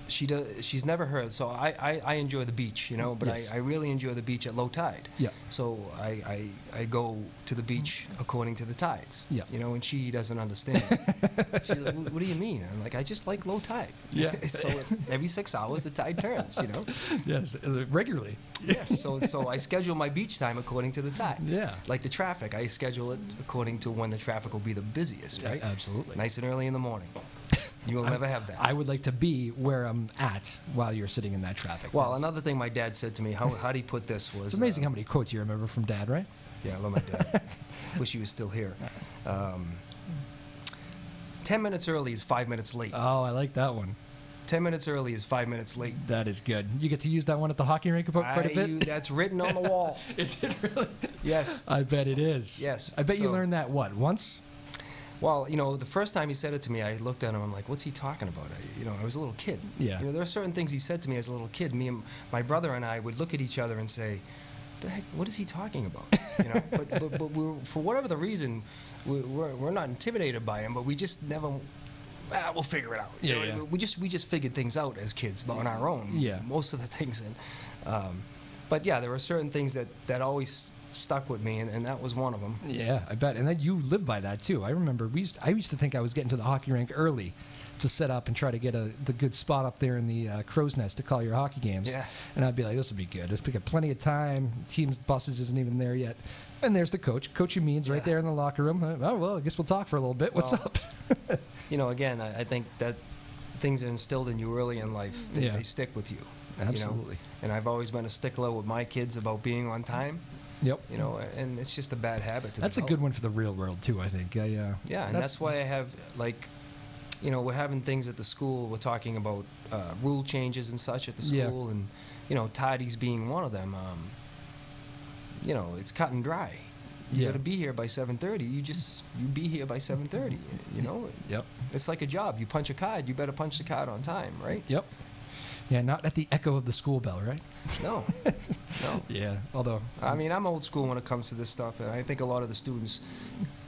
Speaker 4: She's never heard. So I enjoy the beach, you know, but
Speaker 1: Yes.
Speaker 4: I really enjoy the beach at low tide.
Speaker 1: Yeah.
Speaker 4: So I go to the beach according to the tides.
Speaker 1: Yeah.
Speaker 4: You know, and she doesn't understand. She's like, what do you mean? I'm like, I just like low tide.
Speaker 1: Yeah.
Speaker 4: So every 6 hours the tide turns, you know.
Speaker 1: Yes. Regularly.
Speaker 4: Yes. So I schedule my beach time according to the tide.
Speaker 1: Yeah.
Speaker 4: Like the traffic, I schedule it according to when the traffic will be the busiest, right?
Speaker 1: Absolutely.
Speaker 4: Nice and early in the morning. You will never have that.
Speaker 1: I would like to be where I'm at while you're sitting in that traffic.
Speaker 4: Well,
Speaker 1: That's-
Speaker 4: another thing my dad said to me, how he put this was...
Speaker 1: It's amazing how many quotes you remember from Dad, right?
Speaker 4: Yeah, I love my dad. Wish he was still here. 10 minutes early is 5 minutes late.
Speaker 1: Oh, I like that one.
Speaker 4: 10 minutes early is 5 minutes late.
Speaker 1: That is good. You get to use that one at the hockey rink quite a bit?
Speaker 4: That's written on the wall.
Speaker 1: Is it really?
Speaker 4: Yes.
Speaker 1: I bet it is.
Speaker 4: Yes.
Speaker 1: I bet you
Speaker 4: So-
Speaker 1: learned that, what, once?
Speaker 4: Well, you know, the first time he said it to me, I looked at him. I'm like, "What's he talking about?" I was a little kid.
Speaker 1: Yeah.
Speaker 4: You know, there are certain things he said to me as a little kid. Me and my brother and I would look at each other and say, "The heck? What is he talking about?" You know. But for whatever the reason, we're not intimidated by him. But we just never. We'll figure it out. You
Speaker 1: Yeah,
Speaker 4: know,
Speaker 1: yeah.
Speaker 4: We just figured things out as kids, but on our own.
Speaker 1: Yeah.
Speaker 4: Most of the things, but yeah, there were certain things that always stuck with me, and that was one of them.
Speaker 1: Yeah, I bet. And then you live by that, too. I remember I used to think I was getting to the hockey rink early to set up and try to get the good spot up there in the crow's nest to call your hockey games.
Speaker 4: Yeah.
Speaker 1: And I'd be like, this will be good. Let's pick up plenty of time. Team's buses isn't even there yet. And there's the coach. Coach Yameen's right
Speaker 4: Yeah.
Speaker 1: there in the locker room. Oh, well, I guess we'll talk for a little bit. What's
Speaker 4: Well,
Speaker 1: up?
Speaker 4: You know, again, I think that things are instilled in you early in life. They,
Speaker 1: Yeah.
Speaker 4: they stick with you.
Speaker 1: Absolutely.
Speaker 4: You know? And I've always been a stickler with my kids about being on time.
Speaker 1: Yep.
Speaker 4: You know, and it's just a bad habit to
Speaker 1: That's a
Speaker 4: develop.
Speaker 1: good one for the real world, too, I think.
Speaker 4: Yeah, and that's why I have, like, you know, we're having things at the school. We're talking about rule changes and such at the
Speaker 1: Yeah.
Speaker 4: school, and, you know, tidies being one of them. You know, it's cut and dry. You
Speaker 1: Yeah.
Speaker 4: got to be here by 7:30. You be here by 7:30. You know,
Speaker 1: Yep.
Speaker 4: it's like a job. You punch a card, you better punch the card on time, right?
Speaker 1: Yep. Yeah, not at the echo of the school bell, right?
Speaker 4: No, no.
Speaker 1: Yeah. Although,
Speaker 4: I mean, I'm old school when it comes to this stuff, and I think a lot of the students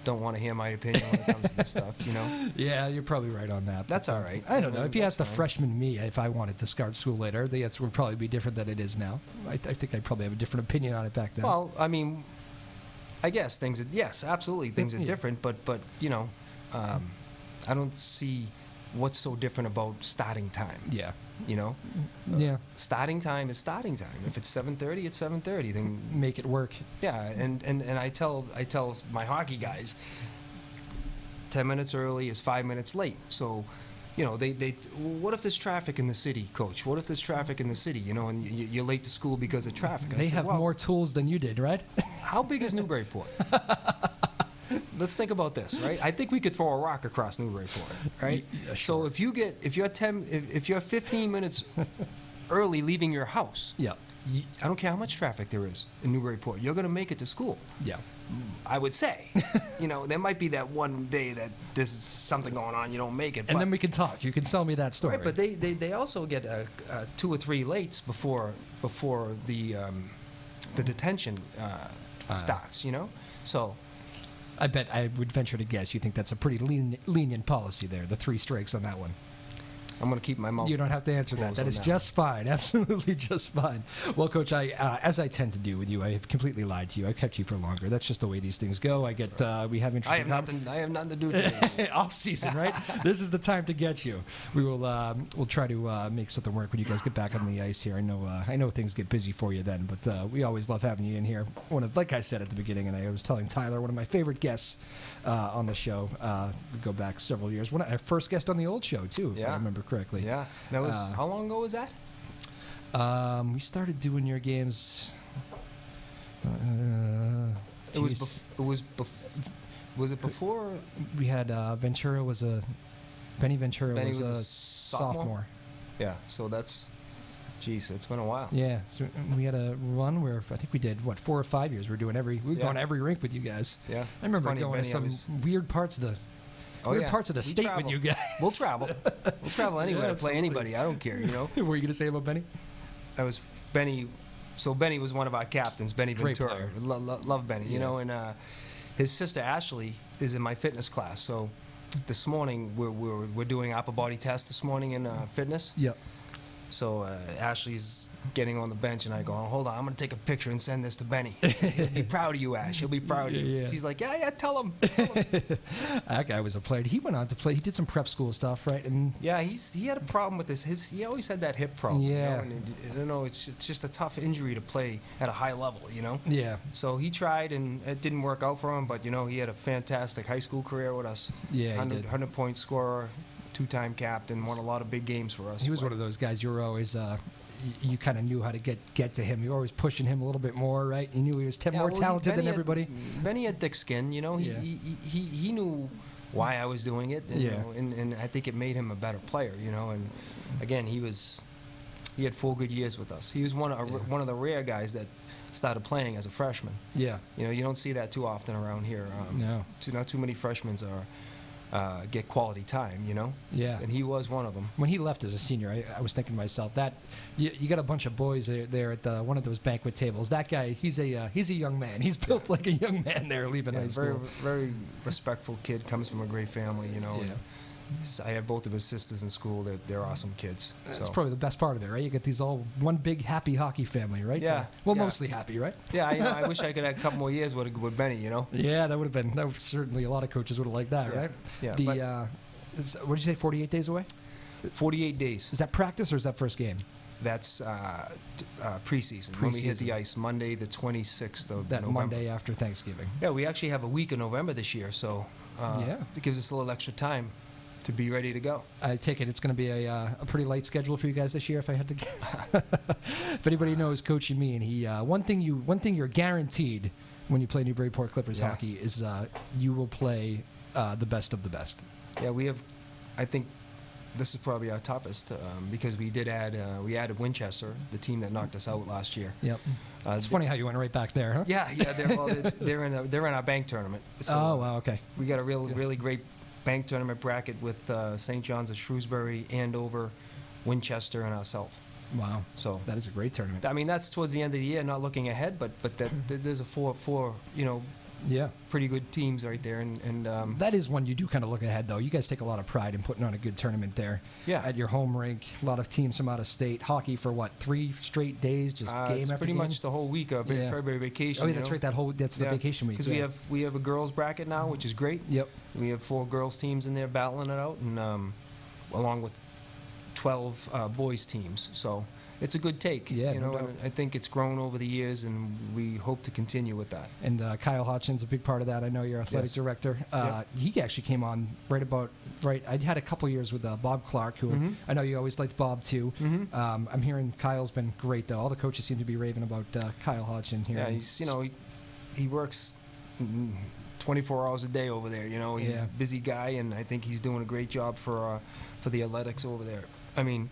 Speaker 4: don't want to hear my opinion when it comes to this stuff. You know,
Speaker 1: yeah, you're probably right on that.
Speaker 4: That's
Speaker 1: but,
Speaker 4: all right.
Speaker 1: I don't know.
Speaker 4: I mean,
Speaker 1: If you asked a
Speaker 4: that's fine.
Speaker 1: freshman me if I wanted to start school later, the answer would probably be different than it is now. I think I'd probably have a different opinion on it back then.
Speaker 4: well, I mean, I guess things. Yes, absolutely, things are
Speaker 1: Yeah.
Speaker 4: different. But you know, I don't see what's so different about starting time.
Speaker 1: yeah.
Speaker 4: You know,
Speaker 1: Yeah.
Speaker 4: starting time is starting time. If it's 7:30, it's 7:30. Then
Speaker 1: Make it work.
Speaker 4: yeah, and I tell my hockey guys, 10 minutes early is 5 minutes late. So, you know, they what if there's traffic in the city, coach? What if there's traffic in the city? You know, and you're late to school because of traffic. I
Speaker 1: They
Speaker 4: said,
Speaker 1: have
Speaker 4: well,
Speaker 1: more tools than you did, right?
Speaker 4: How big is Newburyport? Let's think about this, right? I think we could throw a rock across Newburyport, right?
Speaker 1: Yeah,
Speaker 4: So if you're 15 minutes early leaving your house,
Speaker 1: Yeah.
Speaker 4: I don't care how much traffic there is in Newburyport, you're going to make it to school.
Speaker 1: Yeah.
Speaker 4: I would say. You know, there might be that one day that there's something going on, you don't make it.
Speaker 1: And
Speaker 4: but,
Speaker 1: then we can talk. You can sell me that story.
Speaker 4: right, but they also get 2 or 3 lates before the detention starts, you know? So,
Speaker 1: I bet I would venture to guess you think that's a pretty lenient policy there, the 3 strikes on that one.
Speaker 4: I'm going to keep my mouth.
Speaker 1: You don't have to answer that.
Speaker 4: closed
Speaker 1: That
Speaker 4: on
Speaker 1: is
Speaker 4: that
Speaker 1: just fine. Absolutely just fine. Well, Coach, as I tend to do with you, I have completely lied to you. I kept you for longer. That's just the way these things go. I get we have
Speaker 4: I
Speaker 1: interesting
Speaker 4: have nothing to do with it.
Speaker 1: off season, right? This is the time to get you. We will we'll try to make something work when you guys get back on the ice here. I know things get busy for you then, but we always love having you in here. Like I said at the beginning, and I was telling Tyler, one of my favorite guests on the show. We go back several years. Our first guest on the old show too, if I
Speaker 4: Yeah.
Speaker 1: remember correctly.
Speaker 4: Yeah. That was, how long ago was that?
Speaker 1: We started doing your games.
Speaker 4: It was,
Speaker 1: geez.
Speaker 4: was it before?
Speaker 1: We had Ventura was Benny Ventura
Speaker 4: Benny
Speaker 1: was
Speaker 4: was
Speaker 1: a
Speaker 4: a sophomore?
Speaker 1: sophomore.
Speaker 4: Yeah, so that's, geez, it's been a while.
Speaker 1: Yeah, so we had a run where I think we did 4 or 5 years. We're doing we've
Speaker 4: Yeah.
Speaker 1: gone to every rink with you guys.
Speaker 4: Yeah.
Speaker 1: I remember
Speaker 4: funny,
Speaker 1: going to
Speaker 4: Benny, I
Speaker 1: some
Speaker 4: was-
Speaker 1: weird parts of the
Speaker 4: Oh,
Speaker 1: weird
Speaker 4: yeah.
Speaker 1: parts of the
Speaker 4: We
Speaker 1: state
Speaker 4: travel.
Speaker 1: with you guys.
Speaker 4: We'll travel. We'll travel anywhere
Speaker 1: Yeah,
Speaker 4: to play
Speaker 1: absolutely.
Speaker 4: anybody. I don't care, you know?
Speaker 1: What were you gonna say about Benny?
Speaker 4: That was Benny. So Benny was one of our captains, Benny
Speaker 1: Great
Speaker 4: Ventura.
Speaker 1: player.
Speaker 4: Love Benny, you
Speaker 1: Yeah.
Speaker 4: know, and his sister Ashley is in my fitness class. So this morning we're doing upper body tests this morning in fitness.
Speaker 1: Yep.
Speaker 4: So Ashley's getting on the bench, and I go, oh, hold on, I'm going to take a picture and send this to Benny. He'll be proud of you, Ash. He'll be proud of you.
Speaker 1: Yeah.
Speaker 4: She's like, yeah, tell him.
Speaker 1: That guy was a player. He went on to play. He did some prep school stuff, right? And
Speaker 4: Yeah, he had a problem with this. He always had that hip problem.
Speaker 1: Yeah.
Speaker 4: You know? And I don't know, it's just a tough injury to play at a high level, you know?
Speaker 1: yeah,
Speaker 4: So he tried, and it didn't work out for him, but, you know, he had a fantastic high school career with us.
Speaker 1: yeah, he
Speaker 4: 100,
Speaker 1: did.
Speaker 4: 100-point scorer, 2-time captain, won a lot of big games for us.
Speaker 1: He was one of those guys you were always. You kind of knew how to get to him. You were always pushing him a little bit more, right? You knew he was more talented than everybody.
Speaker 4: Benny had thick skin, you know.
Speaker 1: Yeah.
Speaker 4: He knew why I was doing it, and,
Speaker 1: Yeah.
Speaker 4: you know, and I think it made him a better player, you know. And again, he had 4 good years with us. He was one of the rare guys that started playing as a freshman.
Speaker 1: Yeah.
Speaker 4: You know, you don't see that too often around here.
Speaker 1: No.
Speaker 4: Not too many freshmen get quality time, you know.
Speaker 1: Yeah.
Speaker 4: And he was one of them.
Speaker 1: When he left as a senior, I was thinking to myself that you got a bunch of boys there at one of those banquet tables. That guy, he's a young man. He's built like a young man there leaving high
Speaker 4: Very,
Speaker 1: school.
Speaker 4: very respectful kid. Comes from a great family, you know.
Speaker 1: Yeah.
Speaker 4: and I have both of his sisters in school. They're awesome kids.
Speaker 1: That's
Speaker 4: So.
Speaker 1: probably the best part of it, right? You get these all one big happy hockey family, right?
Speaker 4: Yeah,
Speaker 1: Well,
Speaker 4: yeah.
Speaker 1: mostly happy, right?
Speaker 4: Yeah, you know, I wish I could have a couple more years with Benny, you know.
Speaker 1: Yeah, that would have certainly a lot of coaches would have liked that,
Speaker 4: Yeah.
Speaker 1: right?
Speaker 4: Yeah,
Speaker 1: The
Speaker 4: but-
Speaker 1: what did you say? 48 days away?
Speaker 4: 48 days.
Speaker 1: Is that practice or is that first game?
Speaker 4: That's preseason. When we hit
Speaker 1: Preseason.
Speaker 4: the ice, Monday the 26th of
Speaker 1: That
Speaker 4: November.
Speaker 1: Monday after Thanksgiving.
Speaker 4: Yeah, we actually have a week of November this year, so
Speaker 1: Yeah.
Speaker 4: it gives us a little extra time to be ready to go.
Speaker 1: I take it it's going to be a pretty light schedule for you guys this year. If I had to, if anybody knows Coach Yameen, he one thing you're guaranteed when you play Newburyport Clippers
Speaker 4: Yeah.
Speaker 1: hockey is you will play the best of the best.
Speaker 4: Yeah, we have, I think, this is probably our toughest because we added Winchester, the team that knocked us out last year.
Speaker 1: Yep. It's funny how you went right back there, huh?
Speaker 4: Yeah, they're in our bank tournament. So,
Speaker 1: Oh, wow, okay.
Speaker 4: We got a really great bank tournament bracket with St. John's of Shrewsbury, Andover, Winchester, and ourselves.
Speaker 1: Wow.
Speaker 4: So
Speaker 1: That is a great tournament.
Speaker 4: I mean, that's towards the end of the year, not looking ahead, but there's a four
Speaker 1: Yeah.
Speaker 4: pretty good teams right there, and
Speaker 1: That is one you do kind of look ahead, though. You guys take a lot of pride in putting on a good tournament there.
Speaker 4: Yeah.
Speaker 1: At your home rink, a lot of teams from out of state. Hockey for what, 3 straight days, just game
Speaker 4: it's
Speaker 1: after
Speaker 4: pretty
Speaker 1: game?
Speaker 4: much the whole week of
Speaker 1: Yeah.
Speaker 4: February vacation.
Speaker 1: Oh, yeah,
Speaker 4: you
Speaker 1: that's
Speaker 4: know?
Speaker 1: right. That's the vacation week.
Speaker 4: Because
Speaker 1: yeah.
Speaker 4: we have a girls bracket now, which is great.
Speaker 1: Yep.
Speaker 4: We have 4 girls teams in there battling it out, and along with 12 boys teams. So it's a good take.
Speaker 1: Yeah,
Speaker 4: you
Speaker 1: no
Speaker 4: know.
Speaker 1: doubt.
Speaker 4: And I think it's grown over the years, and we hope to continue with that.
Speaker 1: And Kyle Hodgson's a big part of that. I know you're athletic
Speaker 4: Yes.
Speaker 1: director.
Speaker 4: Yep.
Speaker 1: He actually came on right. I had a couple years with Bob Clark, who
Speaker 4: Mhm.
Speaker 1: I know you always liked Bob too.
Speaker 4: Mhm.
Speaker 1: I'm hearing Kyle's been great though. All the coaches seem to be raving about Kyle Hodgson here.
Speaker 4: Yeah, he's he works 24 hours a day over there. You know, he's
Speaker 1: Yeah.
Speaker 4: a busy guy, and I think he's doing a great job for the athletics over there. I mean,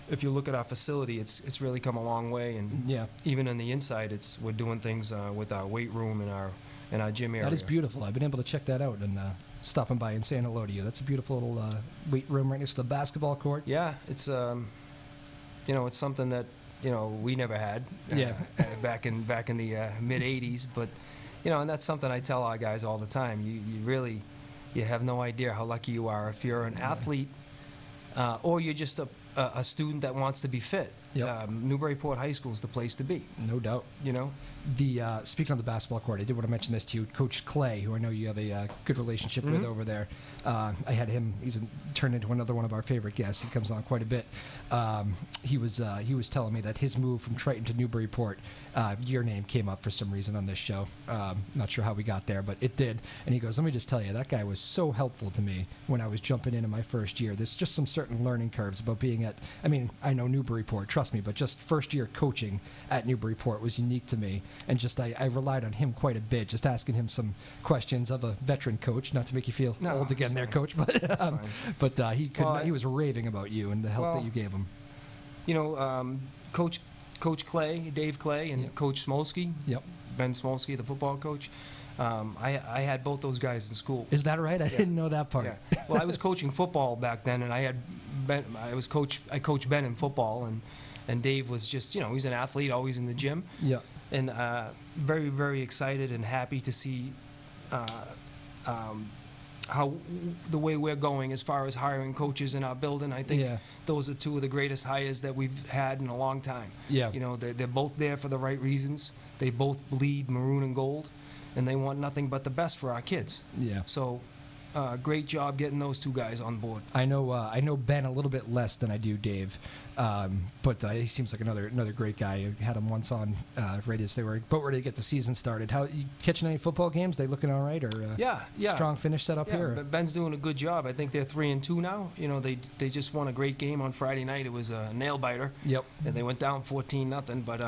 Speaker 4: if you look at our facility, it's really come a long way, and
Speaker 1: Yeah,
Speaker 4: even on the inside, we're doing things with our weight room and our gym area.
Speaker 1: that is beautiful. I've been able to check that out and stopping by and saying hello to you. That's a beautiful little weight room right next to the basketball court.
Speaker 4: Yeah, it's it's something that we never had.
Speaker 1: Yeah.
Speaker 4: Back in the mid '80s, but and that's something I tell our guys all the time. You have no idea how lucky you are if you're an athlete or you're just a student that wants to be fit.
Speaker 1: Yep.
Speaker 4: Newburyport High School is the place to be.
Speaker 1: No doubt.
Speaker 4: You know.
Speaker 1: The speaking of the basketball court, I did want to mention this to you, Coach Clay, who I know you have a good relationship with
Speaker 4: Mhm.
Speaker 1: over there. I had him; turned into another one of our favorite guests. He comes on quite a bit. He was telling me that his move from Triton to Newburyport, your name came up for some reason on this show. Not sure how we got there, but it did. And he goes, "Let me just tell you, that guy was so helpful to me when I was jumping into my first year. There's just some certain learning curves about being at. I mean, I know Newburyport, trust me, but just first year coaching at Newburyport was unique to me." And just I relied on him quite a bit, just asking him some questions of a veteran coach, not to make you feel
Speaker 4: No,
Speaker 1: old again
Speaker 4: it's
Speaker 1: there,
Speaker 4: fine.
Speaker 1: Coach, but
Speaker 4: That's fine.
Speaker 1: he could
Speaker 4: Well,
Speaker 1: he was raving about you and the help that you gave him.
Speaker 4: Coach Clay, Dave Clay, and
Speaker 1: Yep.
Speaker 4: Coach Smolsky,
Speaker 1: Yep.
Speaker 4: Ben Smolsky, the football coach. I had both those guys in school.
Speaker 1: Is that right? I didn't know that part.
Speaker 4: Yeah. Well, I was coaching football back then, and I had Ben. I coached Ben in football, and Dave was just he's an athlete, always in the gym,
Speaker 1: Yeah.
Speaker 4: and very very excited and happy to see how the way we're going as far as hiring coaches in our building. I think
Speaker 1: Yeah.
Speaker 4: those are 2 of the greatest hires that we've had in a long time.
Speaker 1: Yeah.
Speaker 4: They're both there for the right reasons. They both bleed maroon and gold, and they want nothing but the best for our kids.
Speaker 1: Yeah.
Speaker 4: So, great job getting those 2 guys on board.
Speaker 1: I know Ben a little bit less than I do Dave, but he seems like another great guy. I had him once on right as they were about ready to get the season started. How you catching any football games? They looking all right or
Speaker 4: Yeah.
Speaker 1: strong finish set up
Speaker 4: Yeah,
Speaker 1: here?
Speaker 4: but Ben's doing a good job. I think they're 3-2 now. They just won a great game on Friday night. It was a nail biter.
Speaker 1: Yep.
Speaker 4: And they went down 14-0, but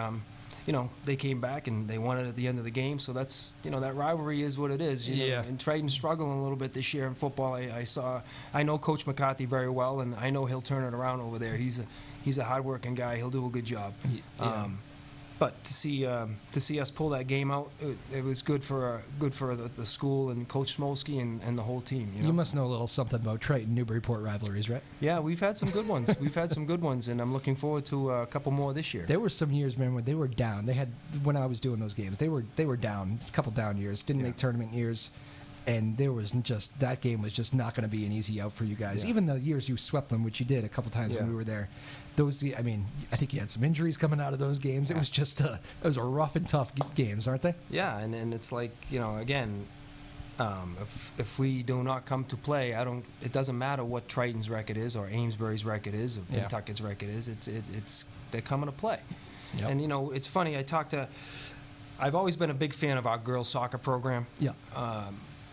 Speaker 4: they came back and they won it at the end of the game. So that's that rivalry is what it is.
Speaker 1: Yeah.
Speaker 4: And Triton's struggling a little bit this year in football. I know Coach McCarthy very well, and I know he'll turn it around over there. He's a hardworking guy. He'll do a good job.
Speaker 1: Yeah.
Speaker 4: But to see us pull that game out, it was good for the school and Coach Smolsky and the whole team.
Speaker 1: You must know a little something about Triton Newburyport rivalries, right?
Speaker 4: Yeah, we've had some good ones. And I'm looking forward to a couple more this year.
Speaker 1: There were some years, man, when they were down. They had when I was doing those games, they were down. A couple down years, didn't make tournament years, and there was just that game was just not going to be an easy out for you guys.
Speaker 4: Yeah.
Speaker 1: Even the years you swept them, which you did a couple times when
Speaker 4: Yeah.
Speaker 1: we were there. I mean, I think you had some injuries coming out of those games. It was just it was a rough and tough games, aren't they?
Speaker 4: Yeah, and it's like again, if we do not come to play, it doesn't matter what Triton's record is or Amesbury's record is or
Speaker 1: Yeah.
Speaker 4: Pentucket's record is. It's they're coming to play.
Speaker 1: Yep.
Speaker 4: And it's funny. I've always been a big fan of our girls soccer program.
Speaker 1: Yeah.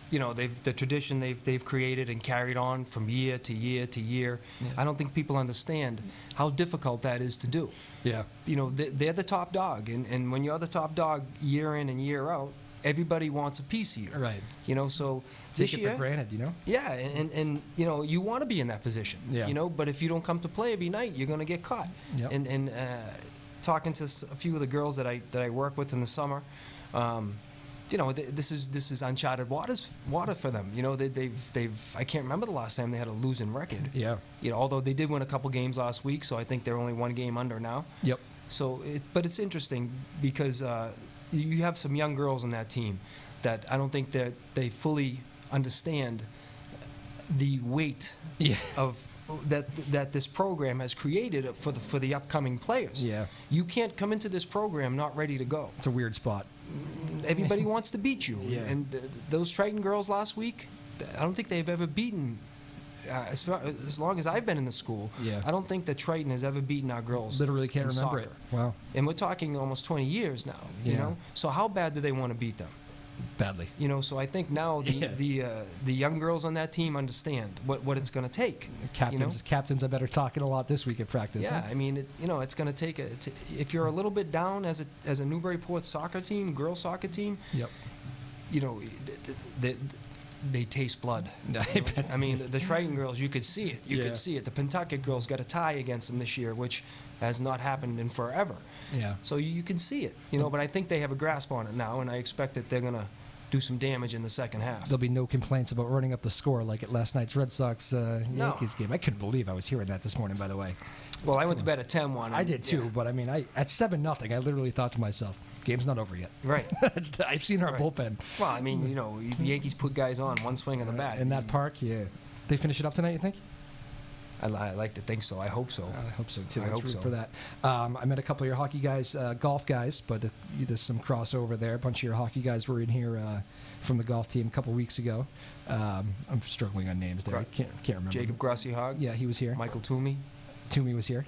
Speaker 4: The tradition they've created and carried on from year to year to year.
Speaker 1: Yeah.
Speaker 4: I don't think people understand how difficult that is to do.
Speaker 1: Yeah.
Speaker 4: They're the top dog, and when you're the top dog year in and year out, everybody wants a piece of you.
Speaker 1: Right.
Speaker 4: You know, so
Speaker 1: Take
Speaker 4: this
Speaker 1: it
Speaker 4: year,
Speaker 1: for granted, you know?
Speaker 4: yeah, and you know, you want to be in that position.
Speaker 1: Yeah.
Speaker 4: You know, but if you don't come to play every night, you're going to get caught.
Speaker 1: Yep.
Speaker 4: And talking to a few of the girls that I work with in the summer, you know, this is uncharted water for them. You know, they've I can't remember the last time they had a losing record.
Speaker 1: Yeah.
Speaker 4: You know, although they did win a couple games last week, so I think they're only one game under now.
Speaker 1: Yep.
Speaker 4: So, but it's interesting because you have some young girls on that team that I don't think that they fully understand the weight
Speaker 1: Yeah.
Speaker 4: of that this program has created for the upcoming players.
Speaker 1: Yeah.
Speaker 4: You can't come into this program not ready to go.
Speaker 1: It's a weird spot.
Speaker 4: Everybody wants to beat you.
Speaker 1: Yeah.
Speaker 4: And those Triton girls last week, I don't think they've ever beaten. As long as I've been in the school,
Speaker 1: Yeah.
Speaker 4: I don't think that Triton has ever beaten our girls.
Speaker 1: Literally can't
Speaker 4: in
Speaker 1: remember
Speaker 4: soccer.
Speaker 1: it. Wow.
Speaker 4: And we're talking almost 20 years now. You
Speaker 1: Yeah.
Speaker 4: know, so how bad do they want to beat them?
Speaker 1: Badly.
Speaker 4: You know, so I think now the young girls on that team understand what it's going to take.
Speaker 1: Captains I better talking a lot this week at practice.
Speaker 4: Yeah,
Speaker 1: huh?
Speaker 4: I mean, it's going to take if you're a little bit down as a Newburyport soccer team, girls soccer team,
Speaker 1: Yep.
Speaker 4: you know, they taste blood. You know? I mean, the Triton girls, you could see it. You
Speaker 1: Yeah.
Speaker 4: could see it. The Pentucket girls got a tie against them this year, which has not happened in forever.
Speaker 1: Yeah.
Speaker 4: So you can see it, you know. But I think they have a grasp on it now, and I expect that they're going to do some damage in the second half.
Speaker 1: There'll be no complaints about running up the score like at last night's Red Sox Yankees game. I couldn't believe I was hearing that this morning, by the way.
Speaker 4: Well, I went to bed at 10-1.
Speaker 1: I did too, but I mean, at 7-0, I literally thought to myself, game's not over yet.
Speaker 4: Right.
Speaker 1: I've seen our
Speaker 4: Right.
Speaker 1: bullpen.
Speaker 4: Well, I mean, you know, Yankees put guys on one swing of the bat.
Speaker 1: In that park, yeah. They finish it up tonight, you think?
Speaker 4: I like to think so. I hope so.
Speaker 1: I hope so too.
Speaker 4: I
Speaker 1: Let's
Speaker 4: hope
Speaker 1: root
Speaker 4: so.
Speaker 1: for that. I met a couple of your hockey guys, golf guys, but there's some crossover there. A bunch of your hockey guys were in here from the golf team a couple weeks ago. I'm struggling on names there. I can't remember.
Speaker 4: Jacob Grossi-Hog.
Speaker 1: Yeah, he was here.
Speaker 4: Michael Toomey.
Speaker 1: Toomey was here.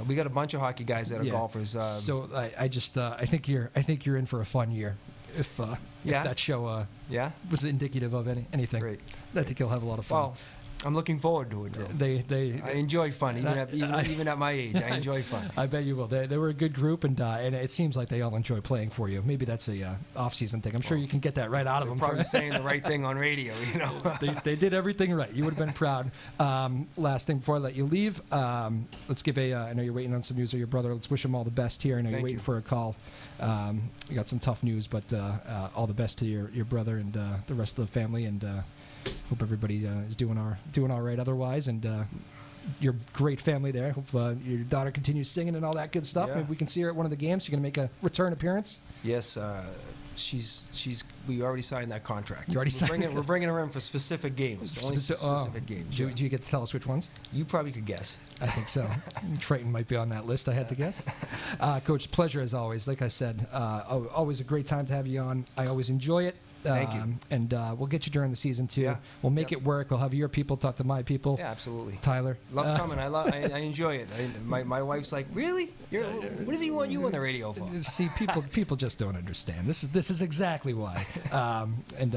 Speaker 4: We got a bunch of hockey guys that are
Speaker 1: Yeah.
Speaker 4: golfers.
Speaker 1: So I think you're in for a fun year. If
Speaker 4: Yeah?
Speaker 1: that show
Speaker 4: yeah.
Speaker 1: was indicative of anything,
Speaker 4: Great.
Speaker 1: I think you'll have a lot of fun.
Speaker 4: Well, I'm looking forward to it, Joe.
Speaker 1: They
Speaker 4: I enjoy fun, even at my age. I enjoy fun.
Speaker 1: I bet you will. They were a good group, and it seems like they all enjoy playing for you. Maybe that's a off-season thing. I'm sure you can get that right out of
Speaker 4: They're
Speaker 1: them.
Speaker 4: probably saying the right thing on radio, you know.
Speaker 1: They did everything right. You would have been proud. Last thing before I let you leave, let's give I know you're waiting on some news of your brother. Let's wish him all the best here. I know you're
Speaker 4: Thank
Speaker 1: waiting
Speaker 4: you.
Speaker 1: for a call. You got some tough news, but all the best to your brother and the rest of the family, and hope everybody is doing all right otherwise, and your great family there. Hope your daughter continues singing and all that good stuff.
Speaker 4: Yeah.
Speaker 1: Maybe we can see her at one of the games. You're going to make a return appearance?
Speaker 4: Yes, we already signed that contract.
Speaker 1: You already signed it?
Speaker 4: We're bringing her in for specific games. Only specific games.
Speaker 1: Do
Speaker 4: yeah.
Speaker 1: you get to tell us which ones?
Speaker 4: You probably could guess.
Speaker 1: I think so. Triton might be on that list, I had to guess. Coach, pleasure as always. Like I said, always a great time to have you on. I always enjoy it.
Speaker 4: Thank you.
Speaker 1: And we'll get you during the season, too.
Speaker 4: Yeah.
Speaker 1: We'll make it work. We'll have your people talk to my people.
Speaker 4: Yeah, absolutely.
Speaker 1: Tyler.
Speaker 4: Love coming. I enjoy it. My wife's like, really? What does he want you on the radio for?
Speaker 1: See, people just don't understand. This is exactly why. And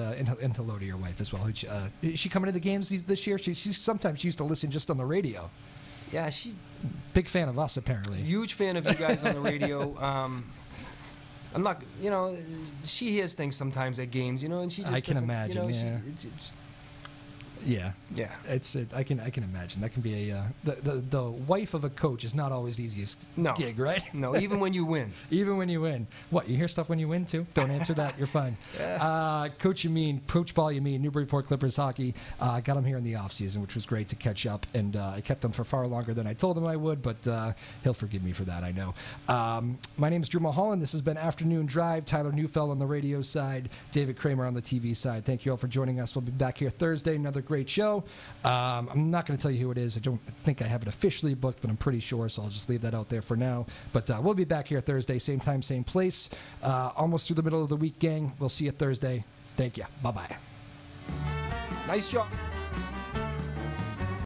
Speaker 1: hello to your wife as well. Is she coming to the games this year? She sometimes used to listen just on the radio.
Speaker 4: Yeah, she's
Speaker 1: Big fan of us, apparently.
Speaker 4: huge fan of you guys on the radio. I'm not, you know, she hears things sometimes at games, you know, and she just
Speaker 1: I can
Speaker 4: doesn't,
Speaker 1: imagine,
Speaker 4: you know,
Speaker 1: yeah.
Speaker 4: it's
Speaker 1: Yeah.
Speaker 4: yeah.
Speaker 1: I can imagine that can be the wife of a coach is not always the easiest
Speaker 4: No.
Speaker 1: gig, right?
Speaker 4: No, even when you win.
Speaker 1: Even when you win. What, you hear stuff when you win too? Don't answer that. You're fine. Coach Yameen, Coach Paul Yameen, Newburyport Clippers hockey. Got him here in the offseason, which was great to catch up. And I kept him for far longer than I told him I would, but he'll forgive me for that, I know. My name is Drew Moholland. This has been Afternoon Drive. Tyler Neufeld on the radio side, David Kramer on the TV side. Thank you all for joining us. We'll be back here Thursday. Another great show. I'm not going to tell you who it is. I don't think I have it officially booked, but I'm pretty sure, so I'll just leave that out there for now. But we'll be back here Thursday, same time, same place. Almost through the middle of the week, gang. We'll see you Thursday. Thank you. Bye-bye.
Speaker 4: Nice job.